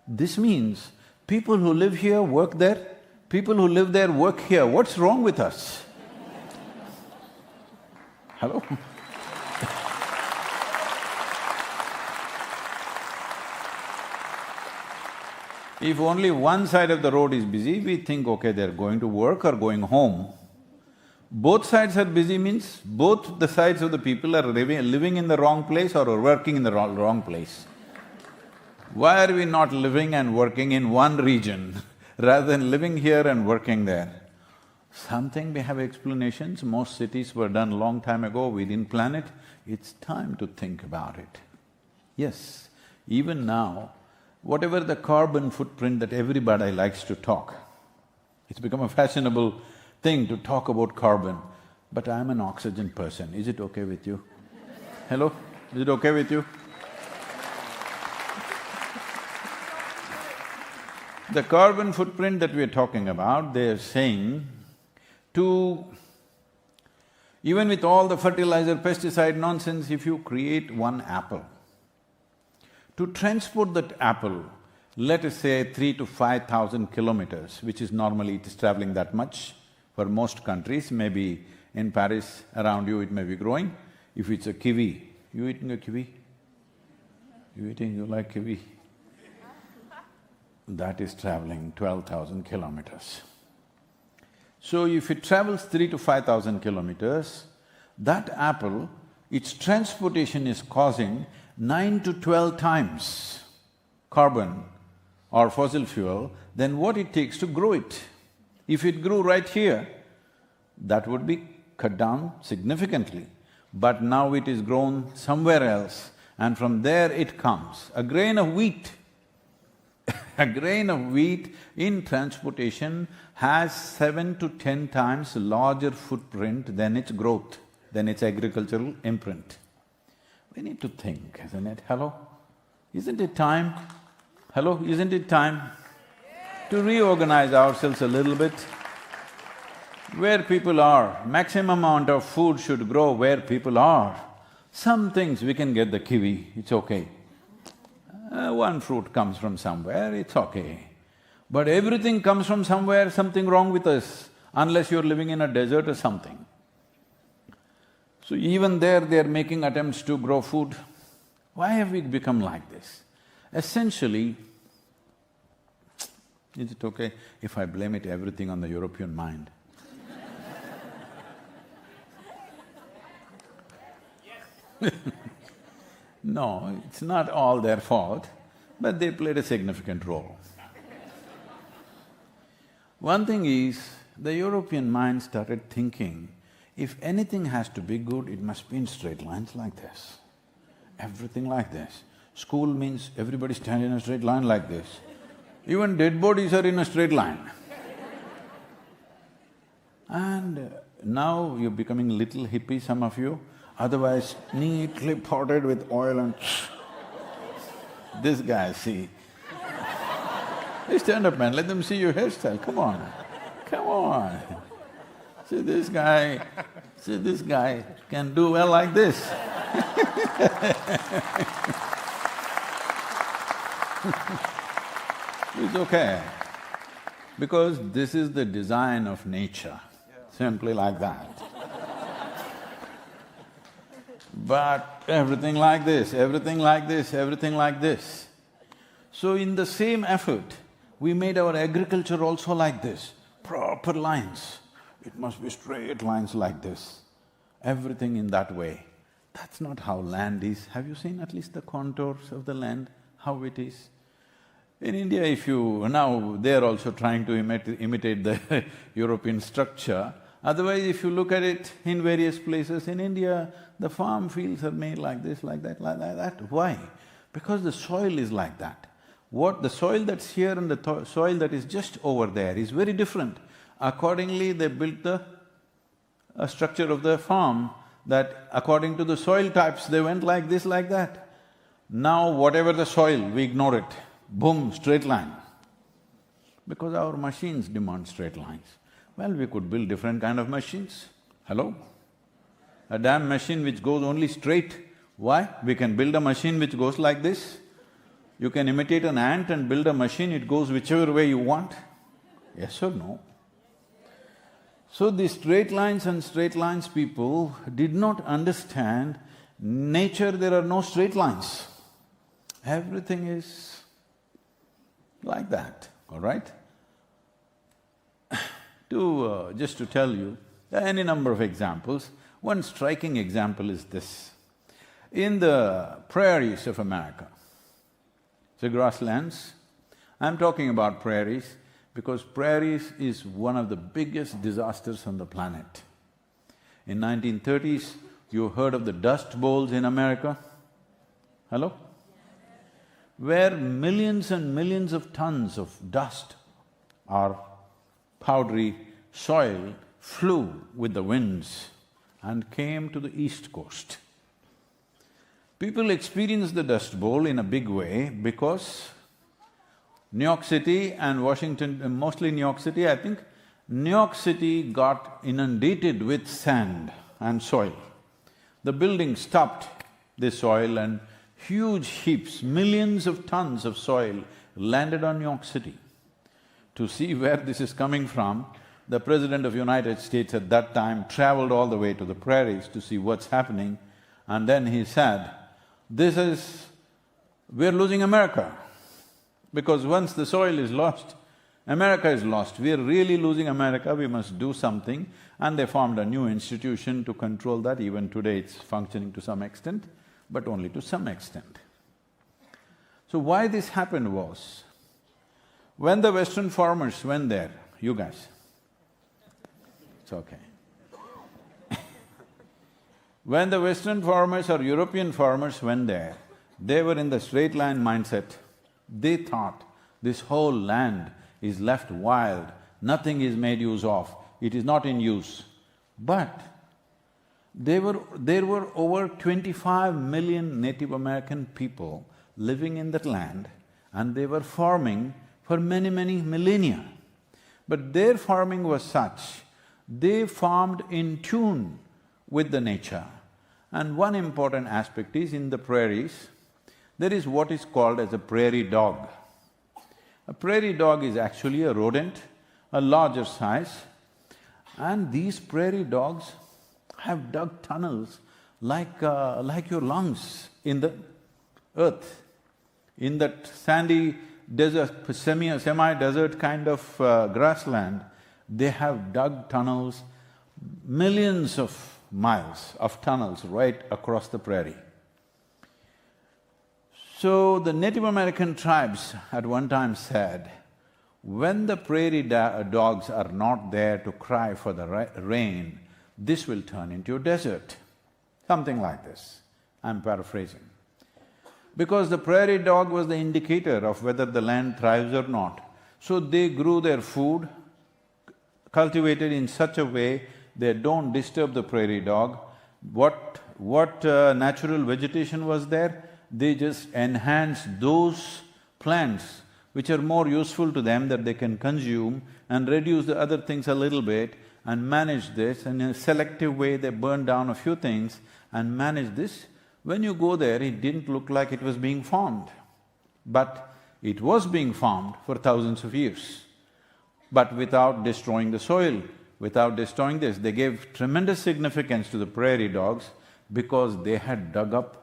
This means people who live here work there, people who live there work here. What's wrong with us? Hello? If only one side of the road is busy, we think, okay, they're going to work or going home. Both sides are busy means both the sides of the people are living in the wrong place or are working in the wrong place. Why are we not living and working in one region rather than living here and working there? Something we have explanations, most cities were done long time ago, we didn't plan it. It's time to think about it. Yes, even now, whatever the carbon footprint that everybody likes to talk, it's become a fashionable thing to talk about carbon, but I'm an oxygen person, is it okay with you? Hello? Is it okay with you? The carbon footprint that we're talking about, they're saying even with all the fertilizer, pesticide nonsense, if you create one apple, to transport that apple, let us say 3,000 to 5,000 kilometers, which is normally it is traveling that much for most countries, maybe in Paris, around you it may be growing. If it's a kiwi, you eating a kiwi? You like kiwi? That is traveling 12,000 kilometers. So if it travels 3,000 to 5,000 kilometers, that apple, its transportation is causing 9 to 12 times carbon or fossil fuel than what it takes to grow it. If it grew right here, that would be cut down significantly. But now it is grown somewhere else and from there it comes. A grain of wheat a grain of wheat in transportation has 7 to 10 times larger footprint than its growth, than its agricultural imprint. We need to think, isn't it? Hello? Isn't it time? Hello? Isn't it time to reorganize ourselves a little bit? Where people are, maximum amount of food should grow where people are. Some things we can get the kiwi, it's okay. One fruit comes from somewhere, it's okay. But everything comes from somewhere, something wrong with us, unless you're living in a desert or something. So even there, they're making attempts to grow food. Why have we become like this? Essentially, is it okay if I blame it everything on the European mind? No, it's not all their fault, but they played a significant role. One thing is, the European mind started thinking, if anything has to be good, it must be in straight lines like this. Everything like this. School means everybody stand in a straight line like this. Even dead bodies are in a straight line. And now you're becoming little hippie, some of you, otherwise neatly potted with oil and this guy, see. Hey, stand up, man, let them see your hairstyle, come on, come on. See this guy can do well like this. It's okay, because this is the design of nature, simply like that. But everything like this, everything like this, everything like this. So in the same effort, we made our agriculture also like this, proper lines. It must be straight lines like this, everything in that way. That's not how land is. Have you seen at least the contours of the land, how it is? In India, now they're also trying to imitate the European structure. Otherwise, if you look at it in various places in India, the farm fields are made like this, like that, like that. Why? Because the soil is like that. The soil that's here and the soil that is just over there is very different. Accordingly, they built the structure of the farm that according to the soil types, they went like this, like that. Now, whatever the soil, we ignore it. Boom, straight line. Because our machines demand straight lines. Well, we could build different kind of machines. Hello? A damn machine which goes only straight. Why? We can build a machine which goes like this. You can imitate an ant and build a machine, it goes whichever way you want. Yes or no? So these straight lines and straight lines people did not understand nature, there are no straight lines. Everything is like that, all right? Just to tell you, there are any number of examples. One striking example is this. In the prairies of America, the grasslands, I'm talking about prairies because prairies is one of the biggest disasters on the planet. In 1930s, you heard of the Dust Bowls in America? Hello? Where millions and millions of tons of dust or powdery soil flew with the winds and came to the East Coast. People experienced the Dust Bowl in a big way because New York City and Washington, mostly New York City, I think, New York City got inundated with sand and soil. The buildings stopped this soil and huge heaps, millions of tons of soil landed on New York City. To see where this is coming from, the President of United States at that time traveled all the way to the prairies to see what's happening, and then he said, we're losing America. Because once the soil is lost, America is lost. We're really losing America, we must do something. And they formed a new institution to control that. Even today it's functioning to some extent, but only to some extent. So why this happened was, when the Western farmers went there, you guys, it's okay. When the Western farmers or European farmers went there, they were in the straight line mindset. They thought this whole land is left wild, nothing is made use of, it is not in use. But there were over 25 million Native American people living in that land, and they were farming for many, many millennia. But their farming was such, they farmed in tune with the nature. And one important aspect is, in the prairies, there is what is called as a prairie dog. A prairie dog is actually a rodent, a larger size, and these prairie dogs have dug tunnels like your lungs in the earth. In that sandy desert, semi-desert kind of grassland, they have dug tunnels, millions of miles of tunnels right across the prairie. So the Native American tribes at one time said, when the prairie dogs are not there to cry for the rain, this will turn into a desert. Something like this, I'm paraphrasing. Because the prairie dog was the indicator of whether the land thrives or not. So they grew their food, cultivated in such a way they don't disturb the prairie dog. What natural vegetation was there? They just enhance those plants which are more useful to them that they can consume and reduce the other things a little bit and manage this. In a selective way, they burn down a few things and manage this. When you go there, it didn't look like it was being farmed, but it was being farmed for thousands of years. But without destroying the soil, without destroying this, they gave tremendous significance to the prairie dogs because they had dug up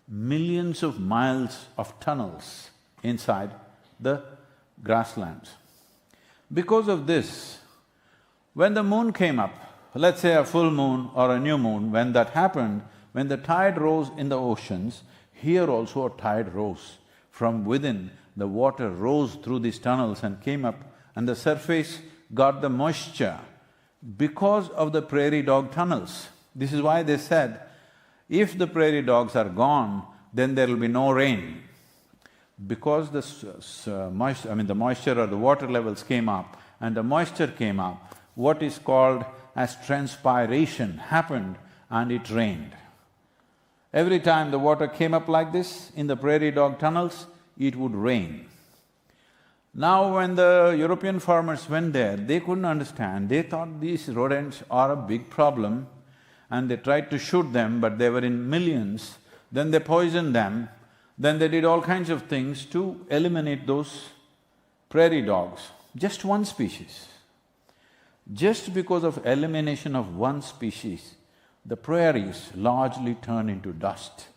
millions of miles of tunnels inside the grasslands. Because of this, when the moon came up, let's say a full moon or a new moon, when that happened, when the tide rose in the oceans, here also a tide rose. From within, the water rose through these tunnels and came up, and the surface got the moisture because of the prairie dog tunnels. This is why they said, if the prairie dogs are gone, then there will be no rain. Because the moisture or the water levels came up and the moisture came up, what is called as transpiration happened and it rained. Every time the water came up like this in the prairie dog tunnels, it would rain. Now when the European farmers went there, they couldn't understand, they thought these rodents are a big problem and they tried to shoot them, but they were in millions. Then they poisoned them, then they did all kinds of things to eliminate those prairie dogs, just one species. Just because of elimination of one species, the prairies largely turned into dust.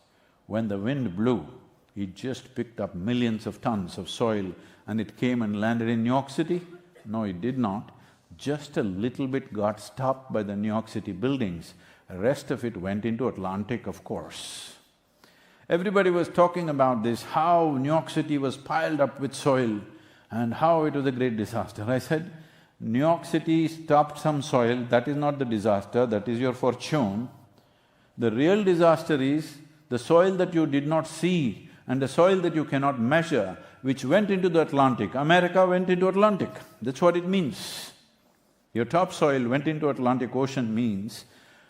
When the wind blew, it just picked up millions of tons of soil and it came and landed in New York City? No, it did not. Just a little bit got stopped by the New York City buildings, the rest of it went into Atlantic, of course. Everybody was talking about this, how New York City was piled up with soil and how it was a great disaster. I said, New York City stopped some soil, that is not the disaster, that is your fortune. The real disaster is the soil that you did not see and the soil that you cannot measure, which went into the Atlantic. America went into Atlantic, that's what it means. Your topsoil went into Atlantic Ocean means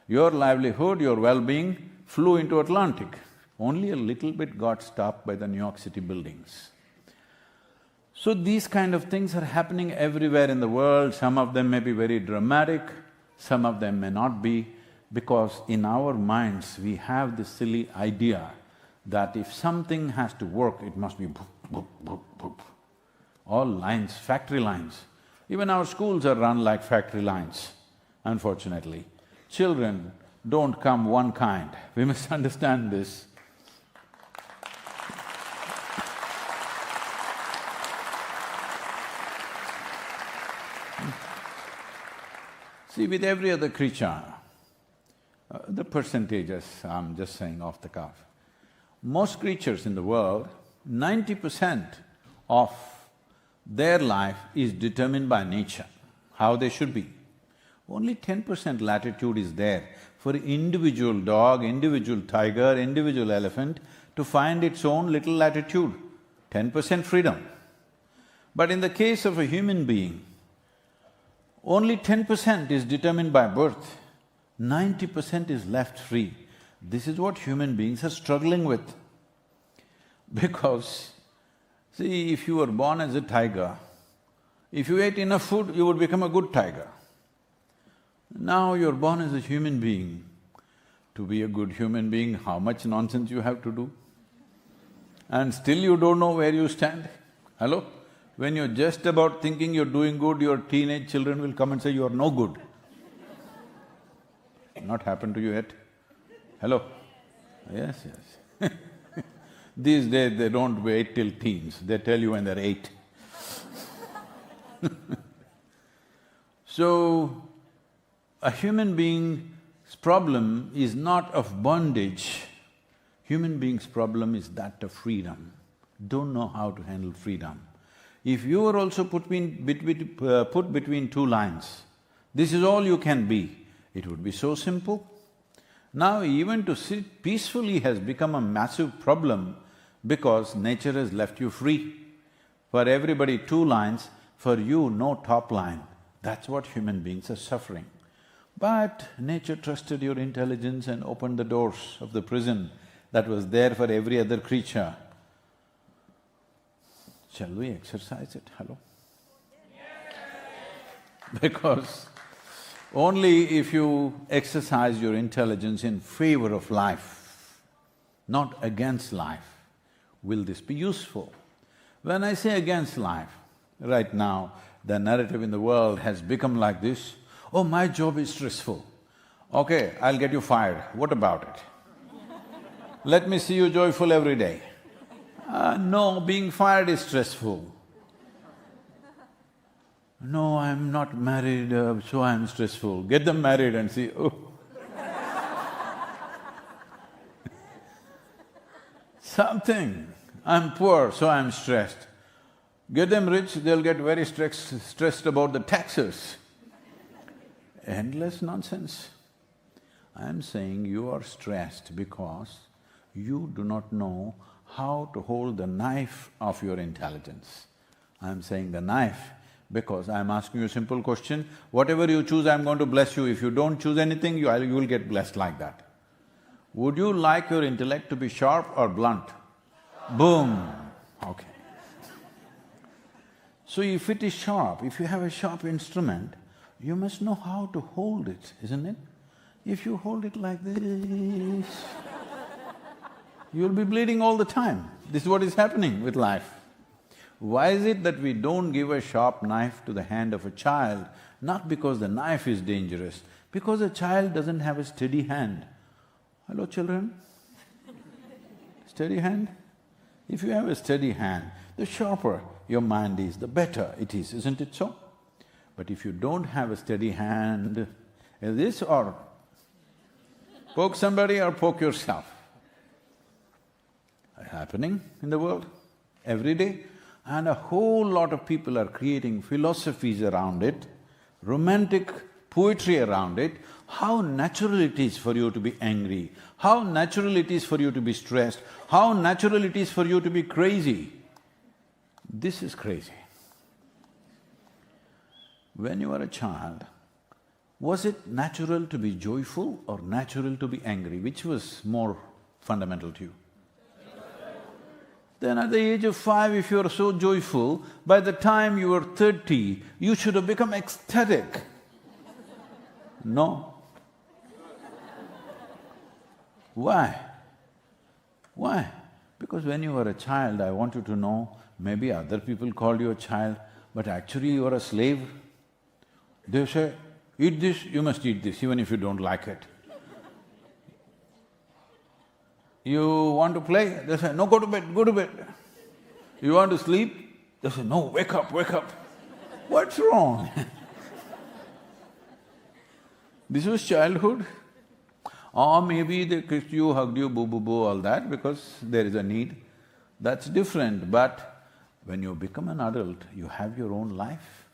your livelihood, your well-being flew into Atlantic. Only a little bit got stopped by the New York City buildings. So these kind of things are happening everywhere in the world, some of them may be very dramatic, some of them may not be, because in our minds we have this silly idea that if something has to work, it must be boop, boop, boop, boop. All lines, factory lines. Even our schools are run like factory lines, unfortunately. Children don't come one kind, we must understand this. See, with every other creature, the percentages I'm just saying off the cuff, most creatures in the world, 90% of their life is determined by nature, how they should be. Only 10% latitude is there for individual dog, individual tiger, individual elephant to find its own little latitude, 10% freedom. But in the case of a human being, only 10% is determined by birth, 90% is left free. This is what human beings are struggling with. Because, see, if you were born as a tiger, if you ate enough food, you would become a good tiger. Now you're born as a human being. To be a good human being, how much nonsense you have to do? And still you don't know where you stand. Hello? When you're just about thinking you're doing good, your teenage children will come and say you are no good. Not happened to you yet? Hello? Yes, yes. These days they don't wait till teens, they tell you when they're 8. So, a human being's problem is not of bondage, human being's problem is that of freedom. Don't know how to handle freedom. If you were also put between two lines, this is all you can be, it would be so simple. Now even to sit peacefully has become a massive problem because nature has left you free. For everybody 2 lines, for you no top line. That's what human beings are suffering. But nature trusted your intelligence and opened the doors of the prison that was there for every other creature. Shall we exercise it? Hello? Because only if you exercise your intelligence in favor of life, not against life, will this be useful. When I say against life, right now the narrative in the world has become like this, oh, my job is stressful. Okay, I'll get you fired, what about it? Let me see you joyful every day. No, being fired is stressful. No, I'm not married, so I'm stressful. Get them married and see, oh. Something, I'm poor, so I'm stressed. Get them rich, they'll get very stressed about the taxes. Endless nonsense. I'm saying you are stressed because you do not know how to hold the knife of your intelligence. I'm saying the knife because I'm asking you a simple question, whatever you choose, I'm going to bless you. If you don't choose anything, you will get blessed like that. Would you like your intellect to be sharp or blunt? Boom, okay. So if it is sharp, if you have a sharp instrument, you must know how to hold it, isn't it? If you hold it like this, you'll be bleeding all the time. This is what is happening with life. Why is it that we don't give a sharp knife to the hand of a child? Not because the knife is dangerous, because a child doesn't have a steady hand. Hello, children? Steady hand? If you have a steady hand, the sharper your mind is, the better it is, isn't it so? But if you don't have a steady hand, this or poke somebody or poke yourself. Happening in the world every day, and a whole lot of people are creating philosophies around it, romantic poetry around it, how natural it is for you to be angry, how natural it is for you to be stressed, how natural it is for you to be crazy. This is crazy. When you were a child, was it natural to be joyful or natural to be angry? Which was more fundamental to you? Then at the age of 5, if you are so joyful, by the time you were 30, you should have become ecstatic. No. Why? Why? Because when you were a child, I want you to know, maybe other people called you a child, but actually you are a slave. They say, eat this, you must eat this, even if you don't like it. You want to play? They say, no, go to bed, go to bed. You want to sleep? They say, no, wake up, wake up. What's wrong? This was childhood. Or maybe they kissed you, hugged you, boo, boo, boo, all that, because there is a need. That's different, but when you become an adult, you have your own life.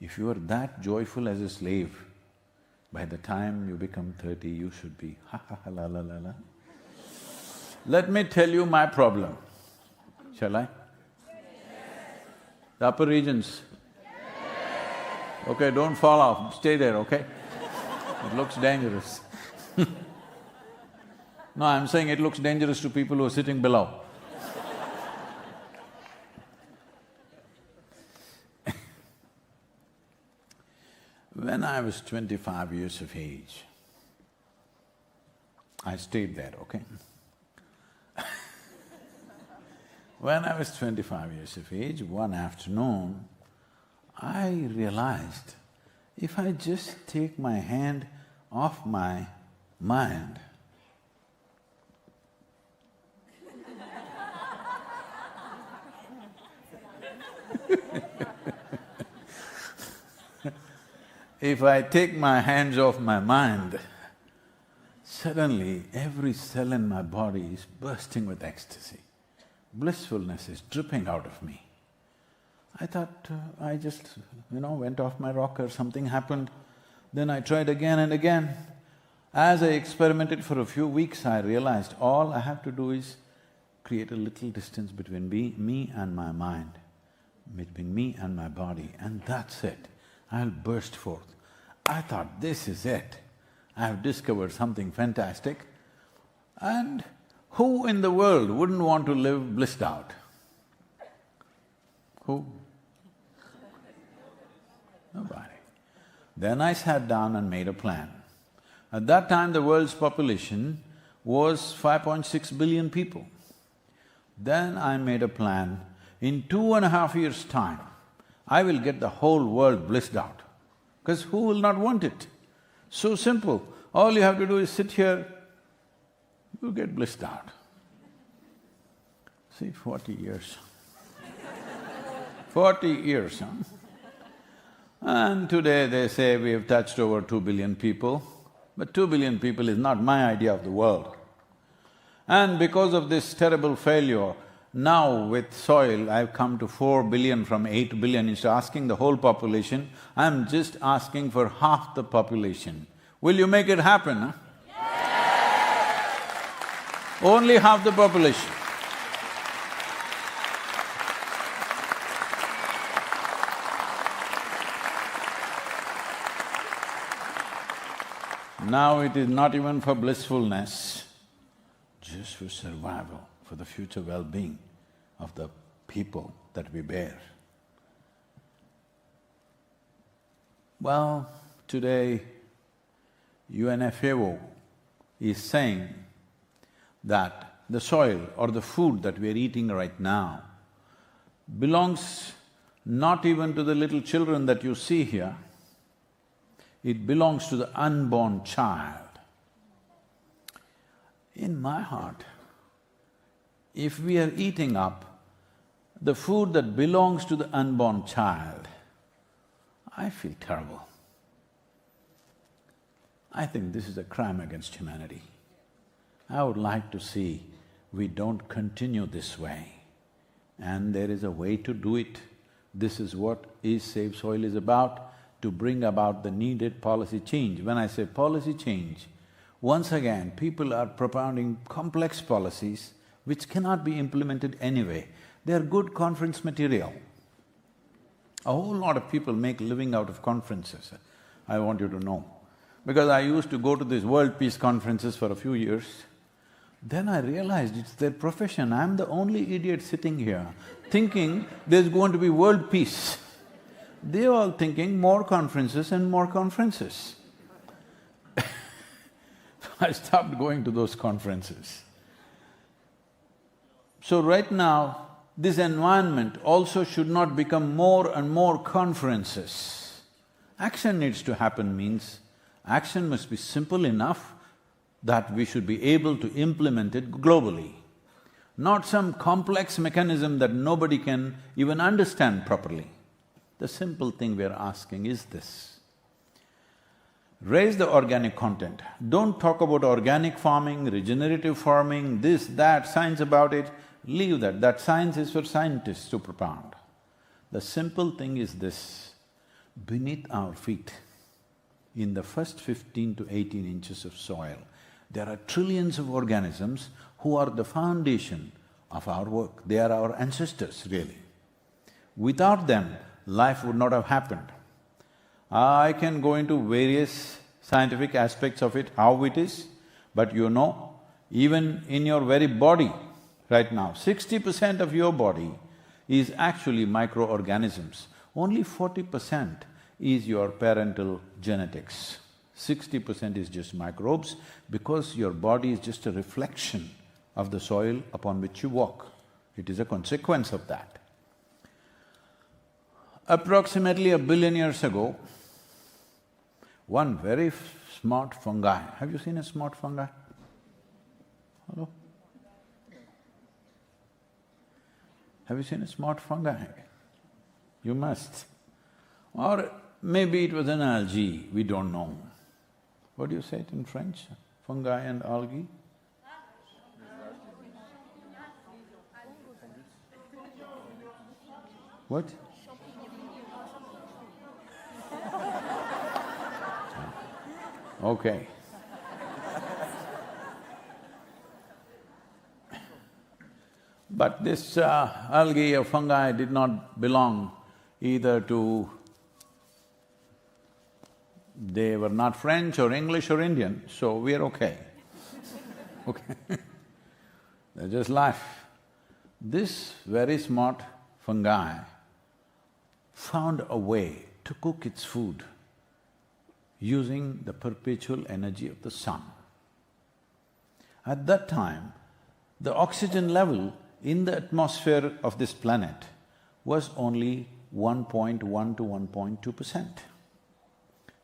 If you are that joyful as a slave, by the time you become 30, you should be ha ha ha la la la la. Let me tell you my problem. Shall I? The upper regions? Okay, don't fall off, stay there, okay? It looks dangerous. No, I'm saying it looks dangerous to people who are sitting below. When I was 25 years of age, I stayed there, okay? When I was 25 years of age, one afternoon, I realized if I just take my hand off my mind, if I take my hands off my mind, suddenly every cell in my body is bursting with ecstasy. Blissfulness is dripping out of me. I thought, I just, went off my rocker, something happened. Then I tried again and again. As I experimented for a few weeks, I realized all I have to do is create a little distance between me and my mind, between me and my body, and that's it. I'll burst forth. I thought, this is it. I've discovered something fantastic. And who in the world wouldn't want to live blissed out? Who? Nobody. Then I sat down and made a plan. At that time, the world's population was 5.6 billion people. Then I made a plan, in 2.5 years' time, I will get the whole world blissed out. Because who will not want it? So simple, all you have to do is sit here, you get blissed out. See, 40 years. 40 years, huh? And today they say we have touched over 2 billion people, but 2 billion people is not my idea of the world. And because of this terrible failure, Now with soil, I've come to 4 billion from 8 billion. Instead of asking the whole population, I'm just asking for half the population. Will you make it happen, huh? Only half the population. Now it is not even for blissfulness, just for survival, for the future well-being of the people that we bear. Well, today UNFAO is saying that the soil or the food that we are eating right now belongs not even to the little children that you see here, it belongs to the unborn child. In my heart, if we are eating up the food that belongs to the unborn child, I feel terrible. I think this is a crime against humanity. I would like to see we don't continue this way, and there is a way to do it. This is what Save Soil is about, to bring about the needed policy change. When I say policy change, once again, people are propounding complex policies which cannot be implemented anyway. They are good conference material. A whole lot of people make living out of conferences, I want you to know. Because I used to go to these world peace conferences for a few years, then I realized it's their profession. I'm the only idiot sitting here thinking there's going to be world peace. They're all thinking more conferences and more conferences. I stopped going to those conferences. So right now, this environment also should not become more and more conferences. Action needs to happen means, action must be simple enough that we should be able to implement it globally, not some complex mechanism that nobody can even understand properly. The simple thing we are asking is this: raise the organic content. Don't talk about organic farming, regenerative farming, this, that, science about it. Leave that. That science is for scientists to propound. The simple thing is this: beneath our feet, in the first 15 to 18 inches of soil, there are trillions of organisms who are the foundation of our work. They are our ancestors, really. Without them, life would not have happened. I can go into various scientific aspects of it, how it is, but you know, even in your very body right now, 60% of your body is actually microorganisms. Only 40% is your parental genetics. 60% is just microbes, because your body is just a reflection of the soil upon which you walk. It is a consequence of that. Approximately 1 billion years ago, one very smart fungi— have you seen a smart fungi? Hello? Have you seen a smart fungi? You must. Or maybe it was an algae, we don't know. What do you say it in French? Fungi and algae? What? Okay. But this algae or fungi did not belong either to… they were not French or English or Indian, so we are okay. Okay. They're just life. This very smart fungi found a way to cook its food using the perpetual energy of the sun. At that time, the oxygen level in the atmosphere of this planet was only 1.1 to 1.2%.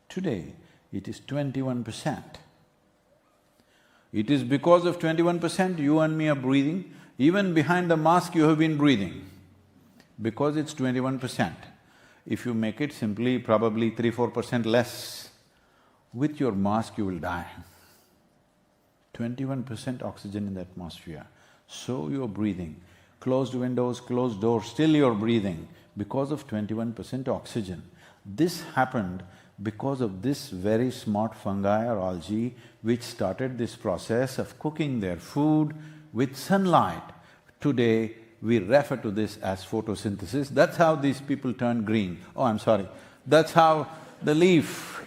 Today, it is 21%. It is because of 21% you and me are breathing. Even behind the mask you have been breathing, because it's 21%. If you make it simply probably 3–4% less, with your mask you will die. 21% oxygen in the atmosphere, so you're breathing. closed windows, closed doors, still you're breathing because of 21% oxygen. This happened because of this very smart fungi or algae which started this process of cooking their food with sunlight. Today, we refer to this as photosynthesis. That's how these people turn green. Oh, I'm sorry. That's how the leaf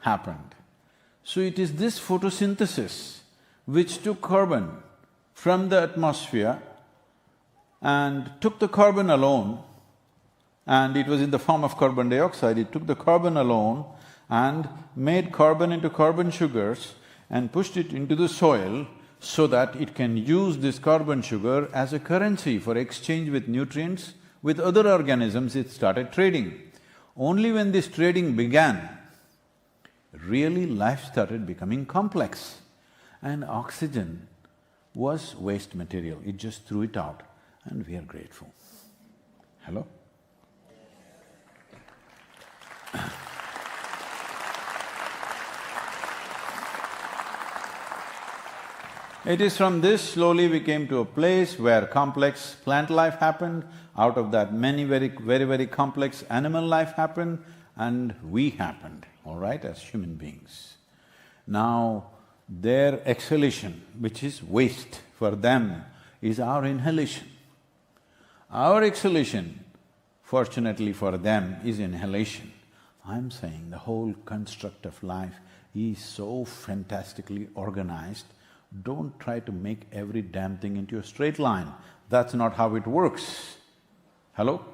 happened. So it is this photosynthesis which took carbon from the atmosphere and took the carbon alone, and it was in the form of carbon dioxide. It took the carbon alone and made carbon into carbon sugars and pushed it into the soil so that it can use this carbon sugar as a currency for exchange with nutrients. With other organisms, it started trading. Only when this trading began, really life started becoming complex. And oxygen was waste material, it just threw it out, and we are grateful. Hello? It is from this slowly we came to a place where complex plant life happened, out of that many very complex animal life happened, and we happened, all right, as human beings. Now, their exhalation, which is waste for them, is our inhalation. Our exhalation, fortunately for them, is inhalation. I'm saying the whole construct of life is so fantastically organized. Don't try to make every damn thing into a straight line. That's not how it works. Hello?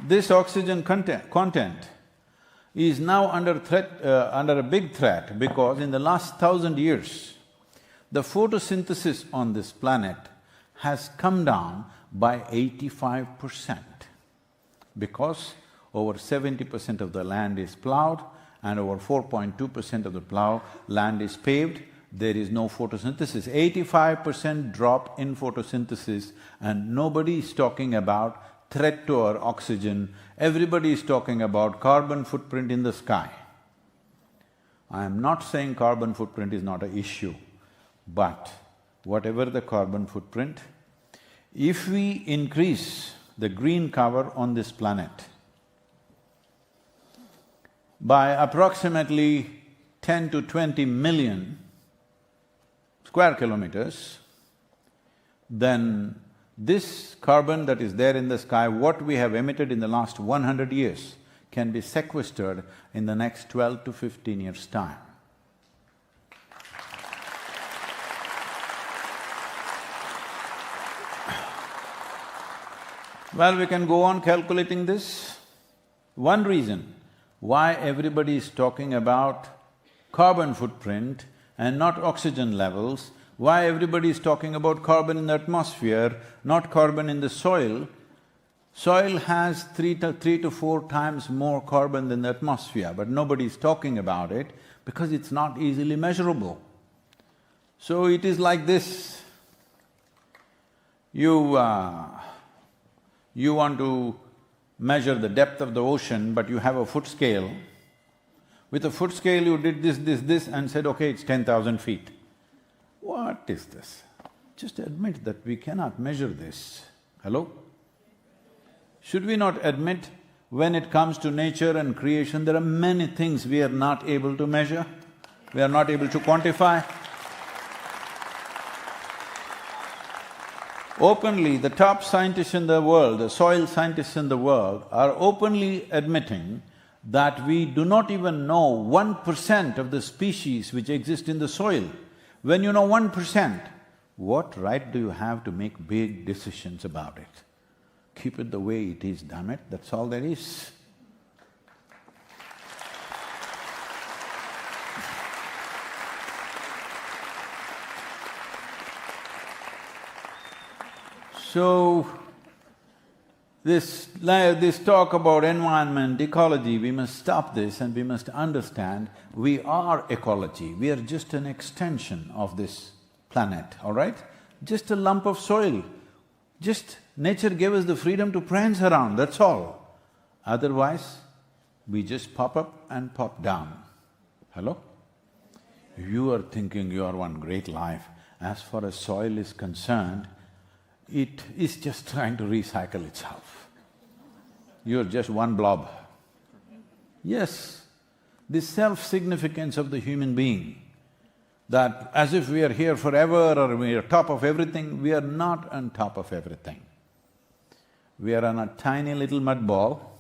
This oxygen content is now under a big threat, because in the last 1,000 years, the photosynthesis on this planet has come down by 85%, because over 70% of the land is plowed and over 4.2% of the land is paved. There is no photosynthesis. 85% drop in photosynthesis, and nobody is talking about threat to our oxygen. Everybody is talking about carbon footprint in the sky. I am not saying carbon footprint is not an issue, but whatever the carbon footprint, if we increase the green cover on this planet by approximately 10 to 20 million square kilometers, then this carbon that is there in the sky, what we have emitted in the last 100 years, can be sequestered in the next 12 to 15 years' time. Well, we can go on calculating this. One reason why everybody is talking about carbon footprint and not oxygen levels, why everybody is talking about carbon in the atmosphere, not carbon in the soil. Soil has 3 to 4 times more carbon than the atmosphere, but nobody is talking about it because it's not easily measurable. So it is like this. You want to measure the depth of the ocean, but you have a foot scale. With a foot scale, you did this and said, okay, it's 10,000 feet. What is this? Just admit that we cannot measure this. Hello? Should we not admit, when it comes to nature and creation, there are many things we are not able to measure, we are not able to quantify? Openly, the top scientists in the world, the soil scientists in the world, are openly admitting that we do not even know 1% of the species which exist in the soil. When you know 1%, what right do you have to make big decisions about it? Keep it the way it is, damn it, that's all there is. So, this talk about environment, ecology, we must stop this and we must understand we are ecology, we are just an extension of this planet, all right? Just a lump of soil. Just nature gave us the freedom to prance around, that's all. Otherwise, We just pop up and pop down. Hello? You are thinking you are one great life. As far as soil is concerned, it is just trying to recycle itself. You're just one blob. Yes, this self-significance of the human being, that as if we are here forever or we are top of everything, we are not on top of everything. We are on a tiny little mud ball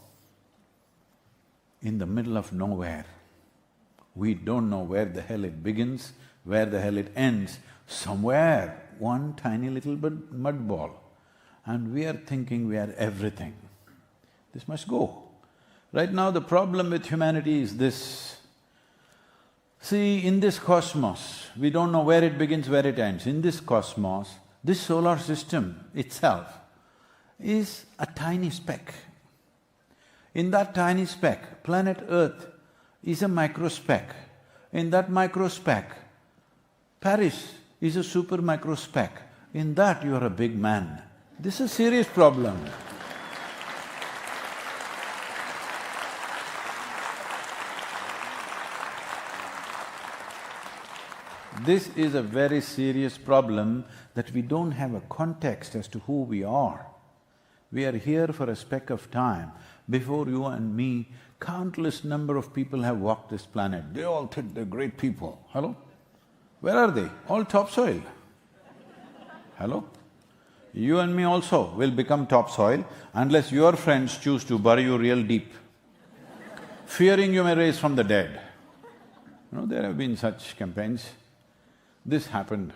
in the middle of nowhere. We don't know where the hell it begins, where the hell it ends. Somewhere, one tiny little mud ball, and we are thinking we are everything. This must go. Right now the problem with humanity is this. See, in this cosmos, we don't know where it begins, where it ends. In this cosmos, this solar system itself is a tiny speck. In that tiny speck, planet Earth is a microspeck. In that microspeck, Paris is a super microspeck. In that you are a big man. This is a serious problem. This is a very serious problem that we don't have a context as to who we are. We are here for a speck of time. Before you and me, countless number of people have walked this planet. They all think they're great people. Hello? Where are they? All topsoil. Hello? You and me also will become topsoil unless your friends choose to bury you real deep, fearing you may rise from the dead. You know, there have been such campaigns. This happened.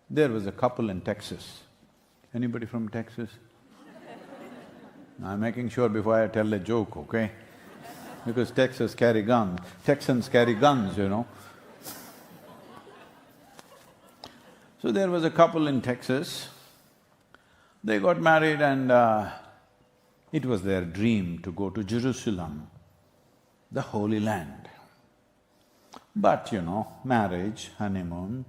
There was a couple in Texas. Anybody from Texas? I'm making sure before I tell a joke, okay? Because Texans carry guns, you know. So there was a couple in Texas. They got married and it was their dream to go to Jerusalem, the Holy Land. But you know, marriage, honeymoon,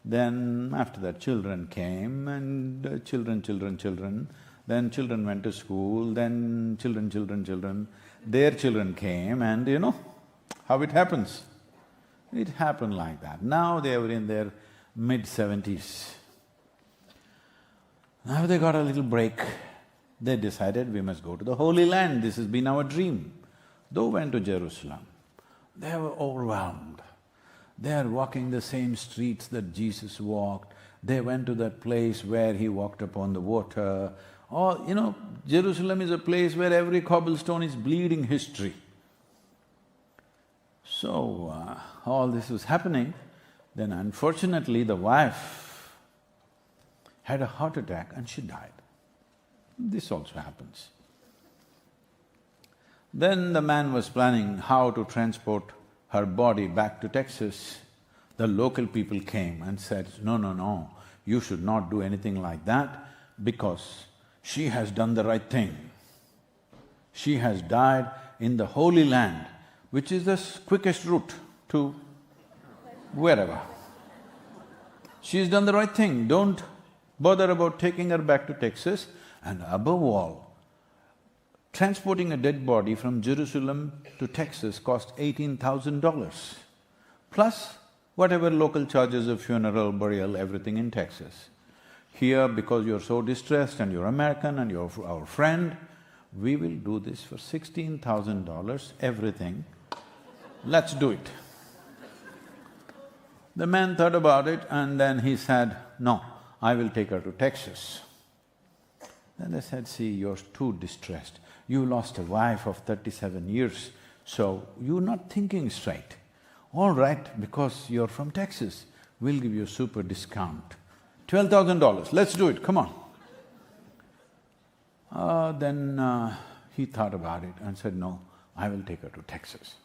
then after that children came and children, then children went to school, then children, their children came and you know how it happens. It happened like that. Now they were in their mid-70s. Now they got a little break. They decided we must go to the Holy Land, this has been our dream. They went to Jerusalem. They were overwhelmed. They are walking the same streets that Jesus walked. They went to that place where he walked upon the water. Or, you know, Jerusalem is a place where every cobblestone is bleeding history. So, all this was happening. Then unfortunately, the wife had a heart attack and she died. This also happens. Then the man was planning how to transport her body back to Texas. The local people came and said, no, you should not do anything like that because she has done the right thing. She has died in the Holy Land, which is the quickest route to wherever. She's done the right thing, don't bother about taking her back to Texas, and above all, transporting a dead body from Jerusalem to Texas cost $18,000, plus whatever local charges of funeral, burial, everything in Texas. Here, because you're so distressed and you're American and you're our friend, we will do this for $16,000, everything. Let's do it. The man thought about it and then he said, no, I will take her to Texas. Then they said, see, you're too distressed. You lost a wife of 37 years, so you're not thinking straight. All right, because you're from Texas, we'll give you a super discount. $12,000, let's do it, come on. Then he thought about it and said, no, I will take her to Texas.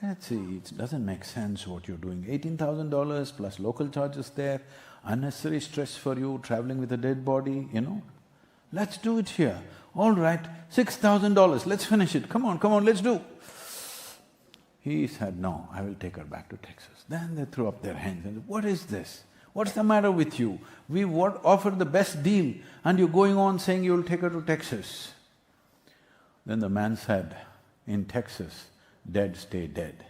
Let's see, it doesn't make sense what you're doing. $18,000 plus local charges there, unnecessary stress for you, traveling with a dead body, you know. Let's do it here. All right, $6,000, let's finish it. Come on, let's do. He said, no, I will take her back to Texas. Then they threw up their hands and said, what is this? What's the matter with you? We offered the best deal and you're going on saying you'll take her to Texas. Then the man said, in Texas, dead stay dead.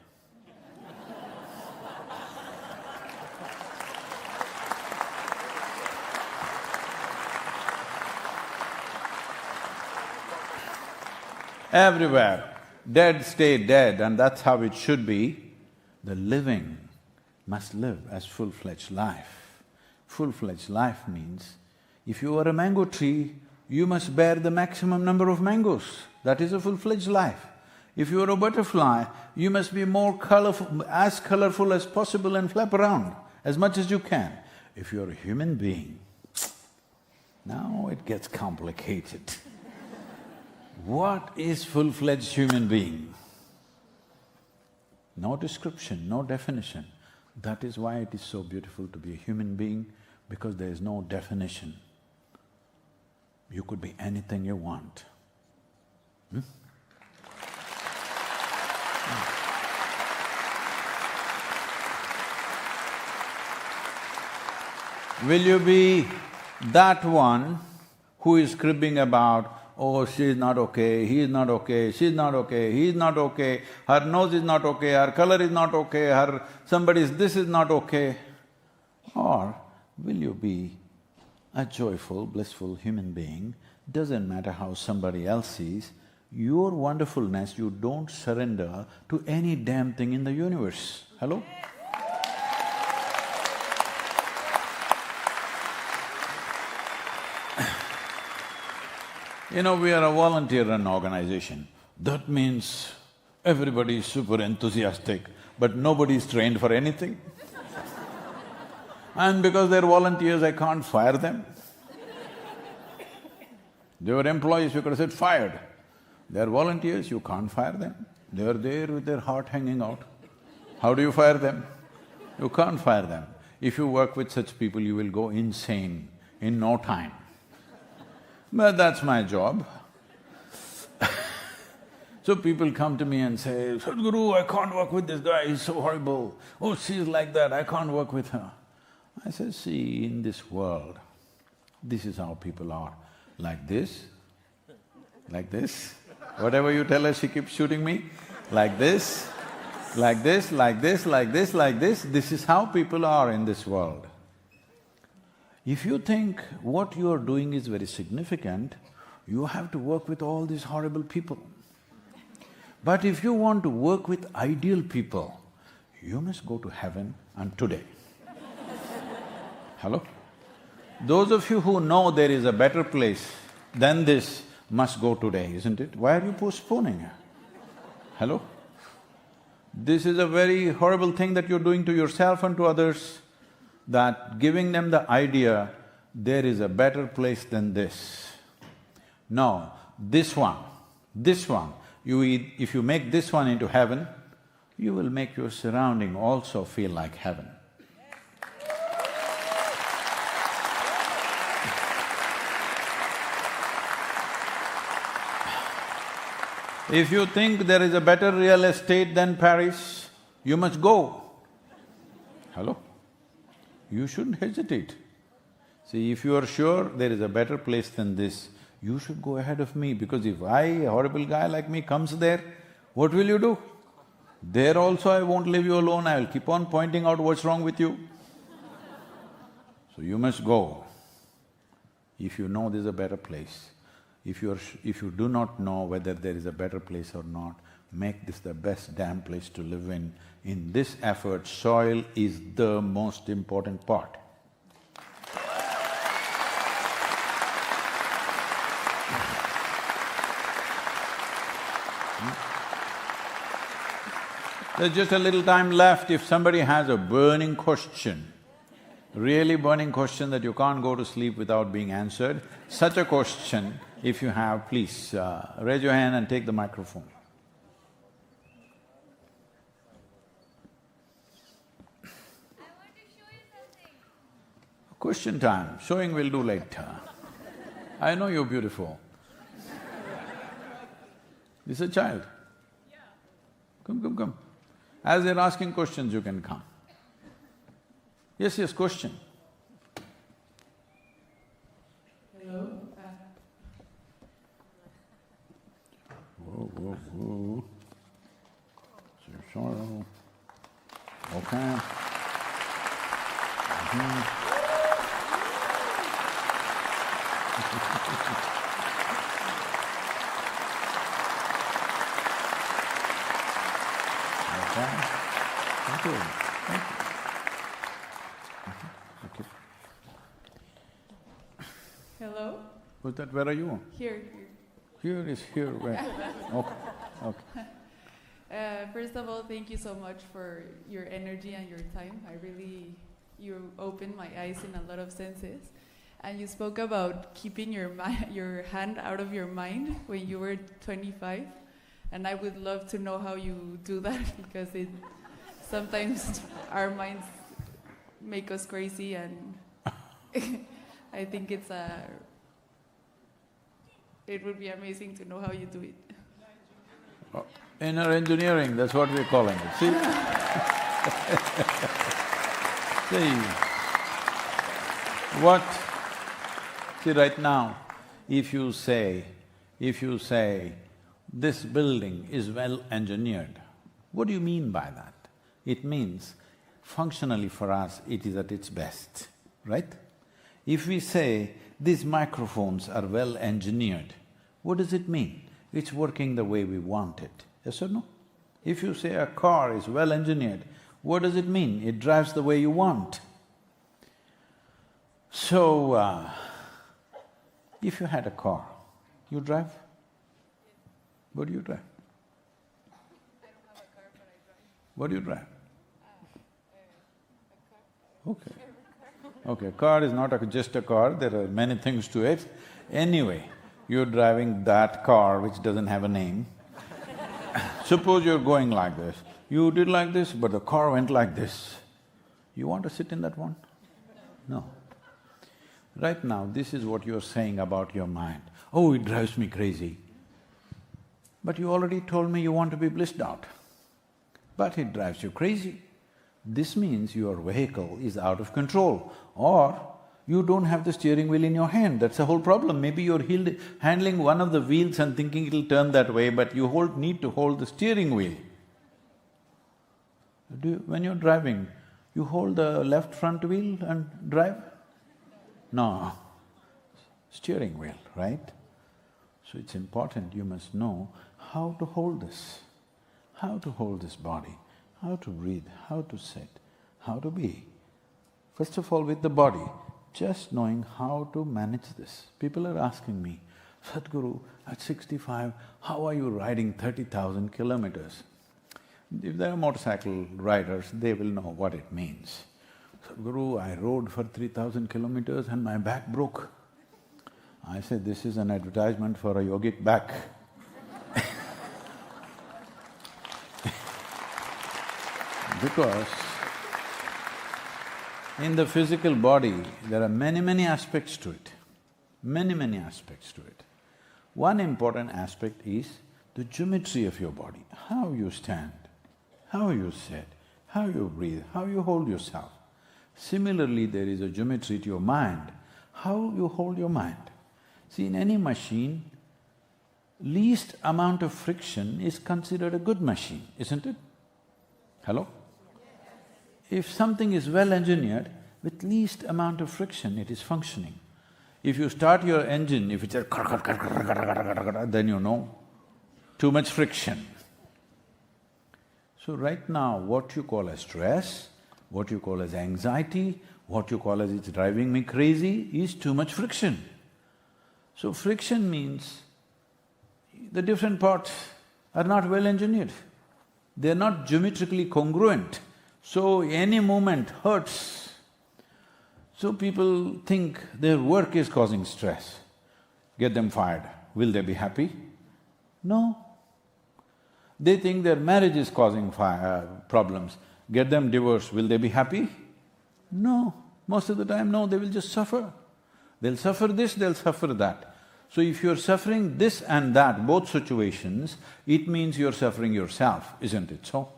Everywhere, dead stay dead, and that's how it should be. The living must live as full-fledged life. Full-fledged life means, if you are a mango tree, you must bear the maximum number of mangoes. That is a full-fledged life. If you are a butterfly, you must be more colorful, as colorful as possible and flap around as much as you can. If you are a human being, now it gets complicated. What is full-fledged human being? No description, no definition. That is why it is so beautiful to be a human being, because there is no definition. You could be anything you want. Will you be that one who is cribbing about, oh, she is not okay, he is not okay, she is not okay, he is not okay, her nose is not okay, her color is not okay, her… somebody's this is not okay? Or will you be a joyful, blissful human being? Doesn't matter how somebody else sees, your wonderfulness, you don't surrender to any damn thing in the universe. Hello? You know, we are a volunteer-run organization. That means everybody is super enthusiastic, but nobody is trained for anything. And because they're volunteers, I can't fire them. They were employees, you could have said fired. They're volunteers, you can't fire them. They're there with their heart hanging out. How do you fire them? You can't fire them. If you work with such people, you will go insane in no time. But that's my job. So people come to me and say, Sadhguru, I can't work with this guy, he's so horrible. Oh, she's like that, I can't work with her. I say, see, in this world, this is how people are. Like this, like this. Whatever you tell her, she keeps shooting me. Like this, like this, like this, like this, like this. This is how people are in this world. If you think what you are doing is very significant, you have to work with all these horrible people. But if you want to work with ideal people, you must go to heaven and today. Hello? Those of you who know there is a better place than this must go today, isn't it? Why are you postponing? Hello? This is a very horrible thing that you're doing to yourself and to others, that giving them the idea there is a better place than this. No, this one, if you make this one into heaven, you will make your surrounding also feel like heaven. If you think there is a better real estate than Paris, you must go. Hello? You shouldn't hesitate. See, if you are sure there is a better place than this, you should go ahead of me, because if a horrible guy like me comes there, what will you do? There also I won't leave you alone, I will keep on pointing out what's wrong with you. So you must go, if you know there's a better place. If you do not know whether there is a better place or not, make this the best damn place to live in. In this effort, soil is the most important part. There's just a little time left. If somebody has a burning question, really burning question that you can't go to sleep without being answered, such a question, if you have, please raise your hand and take the microphone. Question time, showing we'll do later. I know you're beautiful. This is a child. Come. As they're asking questions, you can come. Yes, question. Hello. Whoa. Soil. Okay. Okay. Thank you. Thank you. Okay. Hello? Who's that? Where are you? Here. Here is here. Where? Okay. Okay. First of all, thank you so much for your energy and your time. You opened my eyes in a lot of senses. And you spoke about keeping your hand out of your mind when you were 25. And I would love to know how you do that because sometimes our minds make us crazy, and I think it would be amazing to know how you do it. Oh, inner engineering, that's what we're calling it, see? See, right now, if you say, this building is well engineered, what do you mean by that? It means, functionally for us, it is at its best, right? If we say, these microphones are well engineered, what does it mean? It's working the way we want it, yes or no? If you say a car is well engineered, what does it mean? It drives the way you want. So, if you had a car, you drive? What do you drive? I don't have a car, but I drive. What do you drive? A car. Okay. Okay, car is not just a car, there are many things to it. Anyway, you're driving that car which doesn't have a name. Suppose you're going like this, you did like this, but the car went like this. You want to sit in that one? No. Right now, this is what you're saying about your mind. Oh, it drives me crazy. But you already told me you want to be blissed out. But it drives you crazy. This means your vehicle is out of control, or you don't have the steering wheel in your hand, that's the whole problem. Maybe you're handling one of the wheels and thinking it'll turn that way, but you need to hold the steering wheel. When you're driving, you hold the left front wheel and drive? No, steering wheel, right? So it's important, you must know how to hold this body, how to breathe, how to sit, how to be. First of all, with the body, just knowing how to manage this. People are asking me, Sadhguru, at 65, how are you riding 30,000 kilometers? If they are motorcycle riders, they will know what it means. Sadhguru, I rode for 3,000 kilometers and my back broke. I said, this is an advertisement for a yogic back. Because in the physical body, there are many aspects to it, many aspects to it. One important aspect is the geometry of your body, how you stand, how you sit, how you breathe, how you hold yourself. Similarly, there is a geometry to your mind, how you hold your mind. See, in any machine, least amount of friction is considered a good machine, isn't it? Hello? If something is well engineered, with least amount of friction, it is functioning. If you start your engine, if it's a then you know, too much friction. So right now, what you call as stress, what you call as anxiety, what you call as it's driving me crazy is too much friction. So friction means the different parts are not well engineered. They're not geometrically congruent, so any movement hurts. So people think their work is causing stress. Get them fired, will they be happy? No. They think their marriage is causing problems. Get them divorced, will they be happy? No. Most of the time, no, they will just suffer. They'll suffer this, they'll suffer that. So if you're suffering this and that, both situations, it means you're suffering yourself, isn't it so?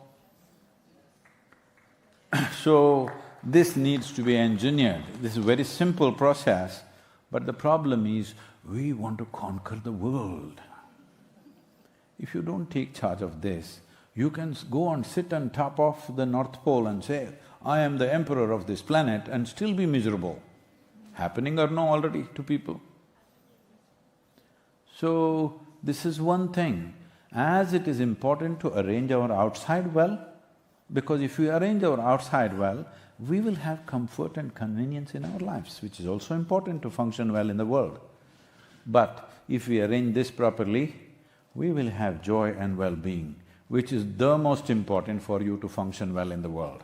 So, this needs to be engineered. This is a very simple process, but the problem is, we want to conquer the world. if you don't take charge of this, you can go and sit on top of the North Pole and say, I am the emperor of this planet and still be miserable. Happening or no already to people? So, this is one thing. As it is important to arrange our outside well, because if we arrange our outside well, we will have comfort and convenience in our lives, which is also important to function well in the world. But if we arrange this properly, we will have joy and well-being, which is the most important for you to function well in the world.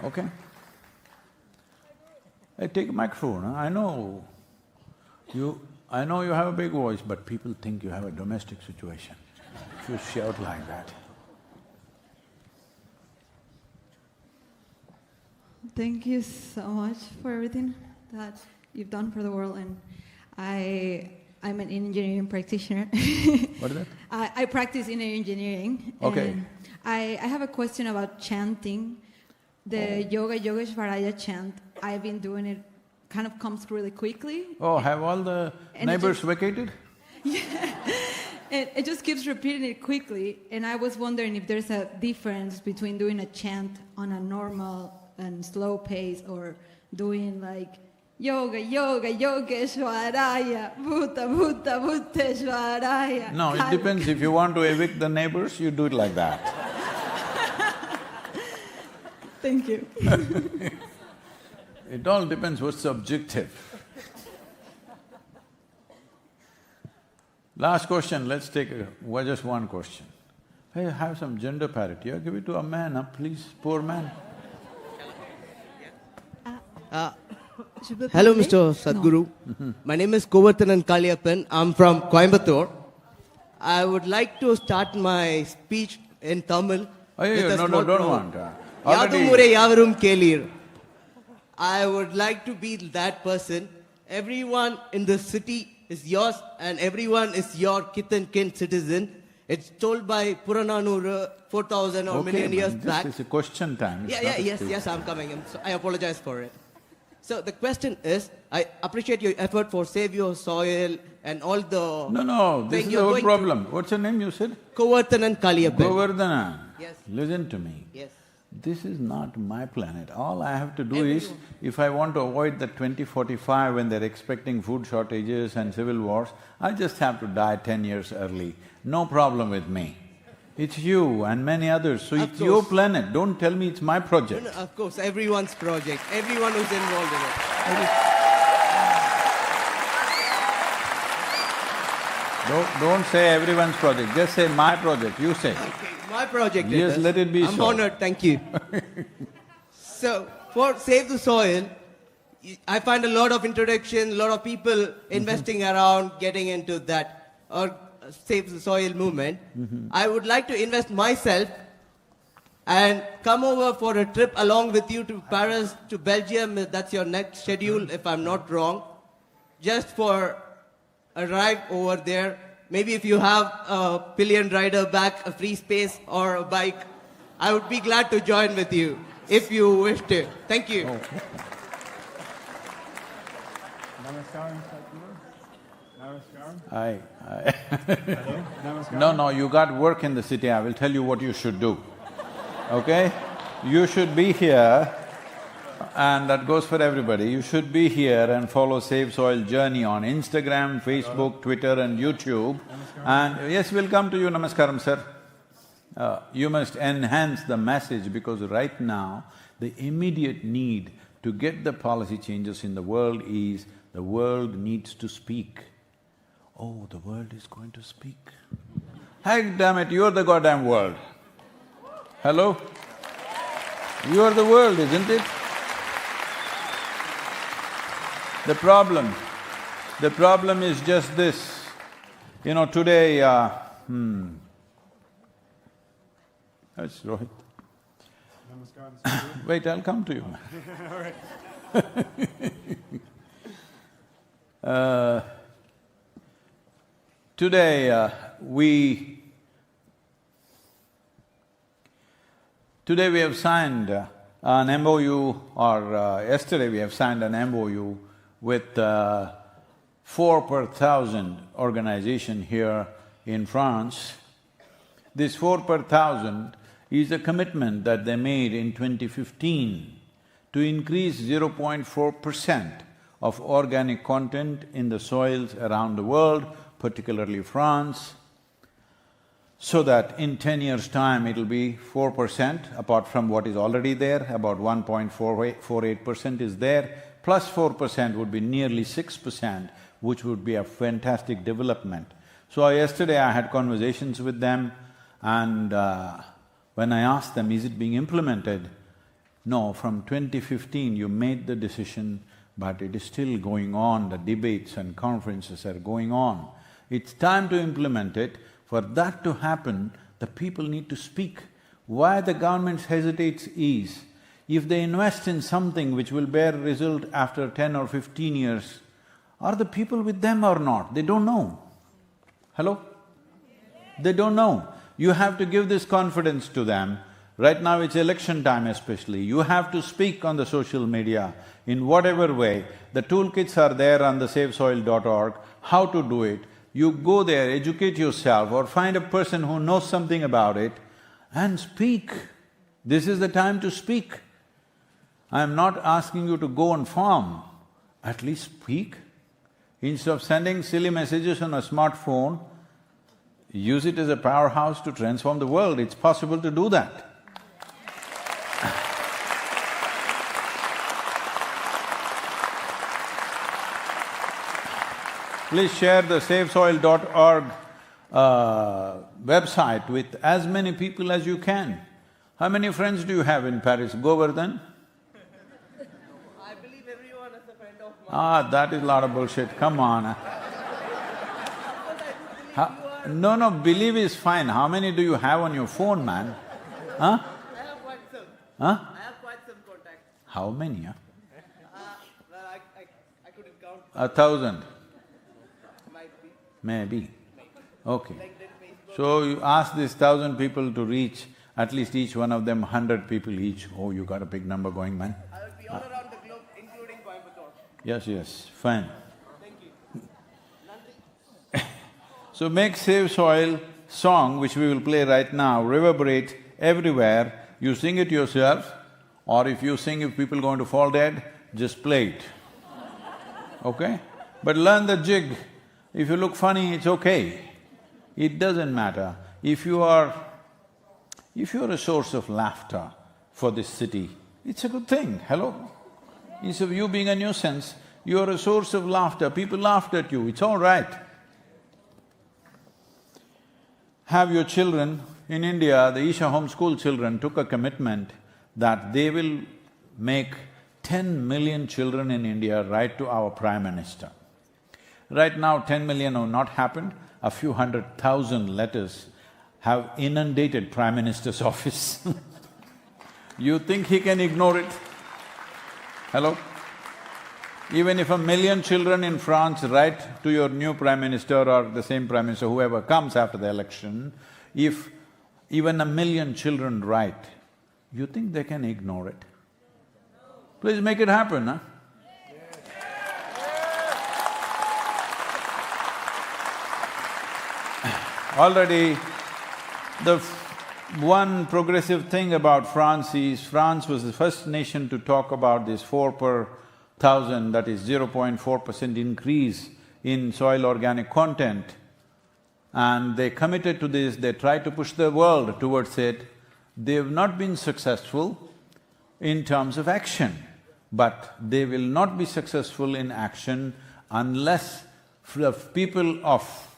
Okay? Hey, take a microphone, huh? I know you have a big voice, but people think you have a domestic situation if you shout like that. Thank you so much for everything that you've done for the world, and I'm an engineering practitioner. What is that? I practice inner engineering. Okay. And I have a question about chanting. The Yoga Yogeshwaraya chant, I've been doing it, kind of comes really quickly. Oh, have all the neighbors vacated? Yeah, it just keeps repeating it quickly, and I was wondering if there's a difference between doing a chant on a normal and slow pace or doing like Yoga Yogeshwaraya, Bhuta Bhuteshwaraya. No, it depends. If you want to evict the neighbors, you do it like that. Thank you. It all depends what's the objective. Last question, let's take just one question. Hey, have some gender parity. Give it to a man, please, poor man. Hello, Mr. Sadhguru. My name is Kovathanan Kaliappan. I'm from Coimbatore. I would like to start my speech in Tamil. Don't want. Yadumure Yavarum Kelir. I would like to be that person. Everyone in the city is yours and everyone is your kith and kin citizen. It's told by Purananur 4,000 or million years back. This is a question time. Yes, I'm coming. I apologize for it. So the question is, I appreciate your effort for save your soil and all the… No, this is our problem. What's your name you said? Govardhanan Kaliappan. Govardhanan. Yes. Listen to me. Yes. This is not my planet. All I have to do is, if I want to avoid the 2045 when they're expecting food shortages and civil wars, I just have to die 10 years early. No problem with me. It's you and many others, so it's your planet. Don't tell me it's my project. No, of course, everyone's project, everyone who's involved in it. Don't say everyone's project, just say my project, you say. Okay, my project it Yes, is. let it be I'm so. honored, thank you. So, for Save the Soil, I find a lot of introduction, a lot of people investing around, getting into that, or Save the Soil movement. I would like to invest myself and come over for a trip along with you to Paris, to Belgium, that's your next schedule, if I'm not wrong, just for a ride over there. Maybe if you have a pillion rider back, a free space or a bike, I would be glad to join with you, if you wish to. Thank you. Namaskaram, Sadhguru. Namaskaram. No, you got work in the city, I will tell you what you should do, okay? You should be here, and that goes for everybody, you should be here and follow Save Soil Journey on Instagram, Facebook, Twitter and YouTube. And yes, we'll come to you, Namaskaram, sir. You must enhance the message because right now, the immediate need to get the policy changes in the world is the world needs to speak. Oh, the world is going to speak. Heck damn it, you're the goddamn world. Hello? You're the world, isn't it? The problem is just this. You know, today, that's Rohit. Wait, I'll come to you. Today, Today we have signed an MOU, or yesterday we have signed an MOU with 4 per 1,000 organization here in France. This 4 per 1,000 is a commitment that they made in 2015 to increase 0.4% of organic content in the soils around the world, particularly France, so that in 10 years' time it'll be 4%, apart from what is already there, about 1.48% is there, plus 4% would be nearly 6%, which would be a fantastic development. So yesterday I had conversations with them, and when I asked them, is it being implemented? No, from 2015 you made the decision, but it is still going on, the debates and conferences are going on. It's time to implement it. For that to happen, the people need to speak. Why the government hesitates is, if they invest in something which will bear result after 10 or 15 years, are the people with them or not? They don't know. Hello? They don't know. You have to give this confidence to them. Right now it's election time especially, you have to speak on the social media in whatever way. The toolkits are there on the SaveSoil.org, how to do it. You go there, educate yourself, or find a person who knows something about it and speak. This is the time to speak. I am not asking you to go and farm, at least speak. Instead of sending silly messages on a smartphone, use it as a powerhouse to transform the world. It's possible to do that. Please share the SaveSoil.org website with as many people as you can. How many friends do you have in Paris? Govardhan? I believe everyone is a friend of mine. Ah, that is a lot of bullshit, come on. No, believe is fine. How many do you have on your phone, man? Huh? I have quite some. Huh? I have quite some contacts. How many, huh? Well, I couldn't count. 1,000? Might be. Maybe. Okay. So you ask these 1,000 people to reach at least each one of them 100 people each. Oh, you got a big number going, man. I will be all around the globe, including Coimbatore. Yes, fine. Thank you. So make Save Soil song, which we will play right now, reverberate everywhere. You sing it yourself, or if you sing, if people are going to fall dead, just play it. Okay? But learn the jig. If you look funny, it's okay. It doesn't matter. If you're a source of laughter for this city, it's a good thing, hello? Instead of you being a nuisance, you're a source of laughter, people laughed at you, it's all right. Have your children… In India, the Isha homeschool children took a commitment that they will make 10 million children in India write to our Prime Minister. Right now, 10 million have not happened, a few 100,000 letters have inundated Prime Minister's office. You think he can ignore it? Hello? Even if 1 million children in France write to your new Prime Minister or the same Prime Minister, whoever comes after the election, if even 1 million children write, you think they can ignore it? Please make it happen, huh? Already, the one progressive thing about France is, France was the first nation to talk about this 4 per 1,000, that is 0.4% increase in soil organic content. And they committed to this, they tried to push the world towards it. They've not been successful in terms of action, but they will not be successful in action unless the people of,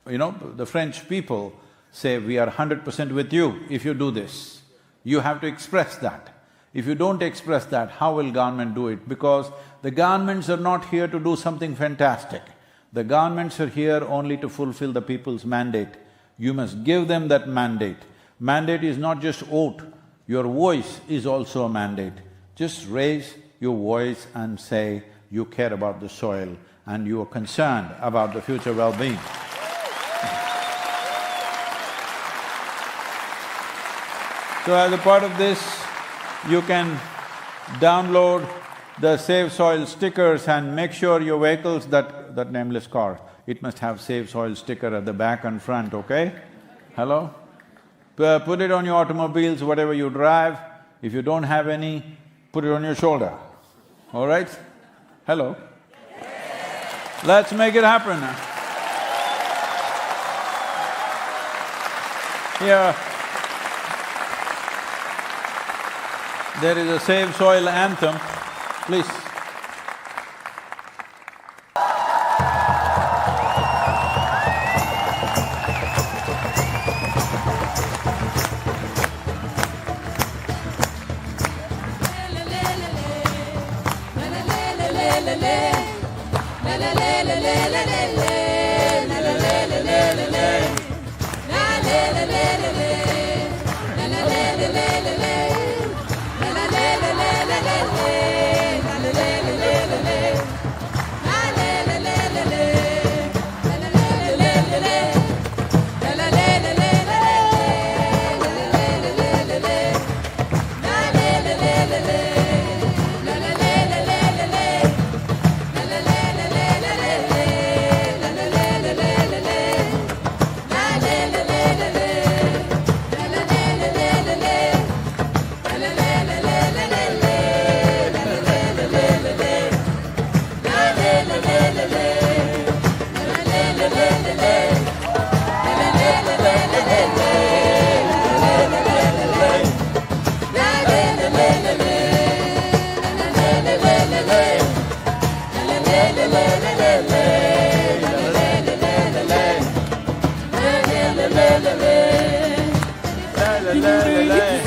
the French people say, we are 100% with you if you do this. You have to express that. If you don't express that, how will government do it? Because the governments are not here to do something fantastic. The governments are here only to fulfill the people's mandate. You must give them that mandate. Mandate is not just oath, your voice is also a mandate. Just raise your voice and say you care about the soil and you are concerned about the future well-being. So as a part of this, you can download the Save Soil stickers and make sure your vehicles, that nameless car, it must have Save Soil sticker at the back and front, okay? Hello? Put it on your automobiles, whatever you drive. If you don't have any, put it on your shoulder, all right? Hello? Let's make it happen. Here, there is a Save Soil anthem, please.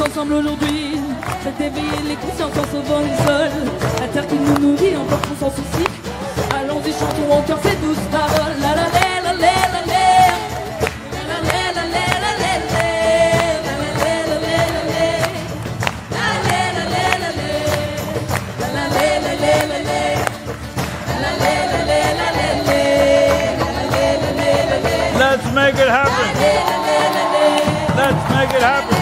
Ensemble aujourd'hui, c'est éveiller les consciences en sauvant le sol. La terre qui nous nourrit en portant sans souci. Allons-y, chantons en cœur ces douces paroles. La la la la la la la. Let's make it happen. Let's make it happen.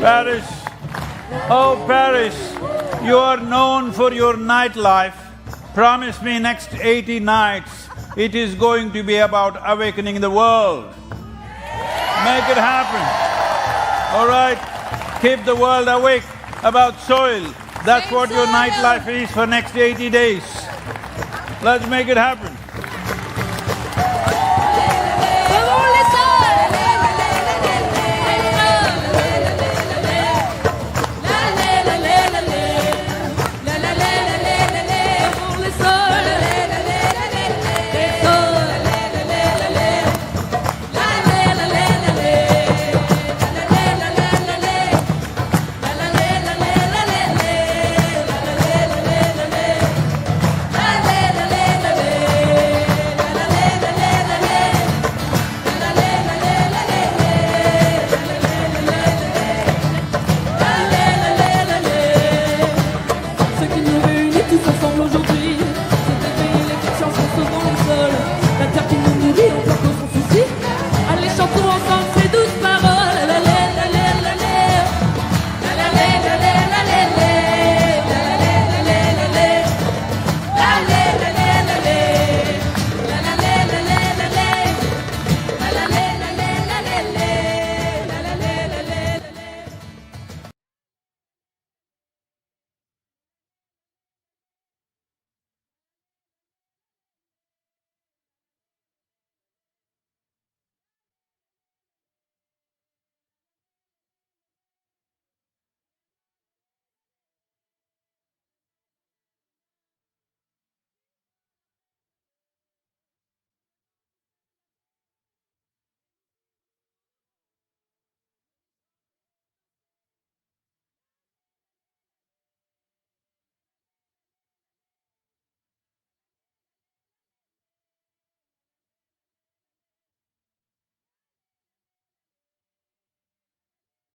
Paris, oh Paris, you are known for your nightlife. Promise me next 80 nights, it is going to be about awakening the world. Make it happen, all right? Keep the world awake about soil. That's what your nightlife is for next 80 days. Let's make it happen. Ensemble aujourd'hui.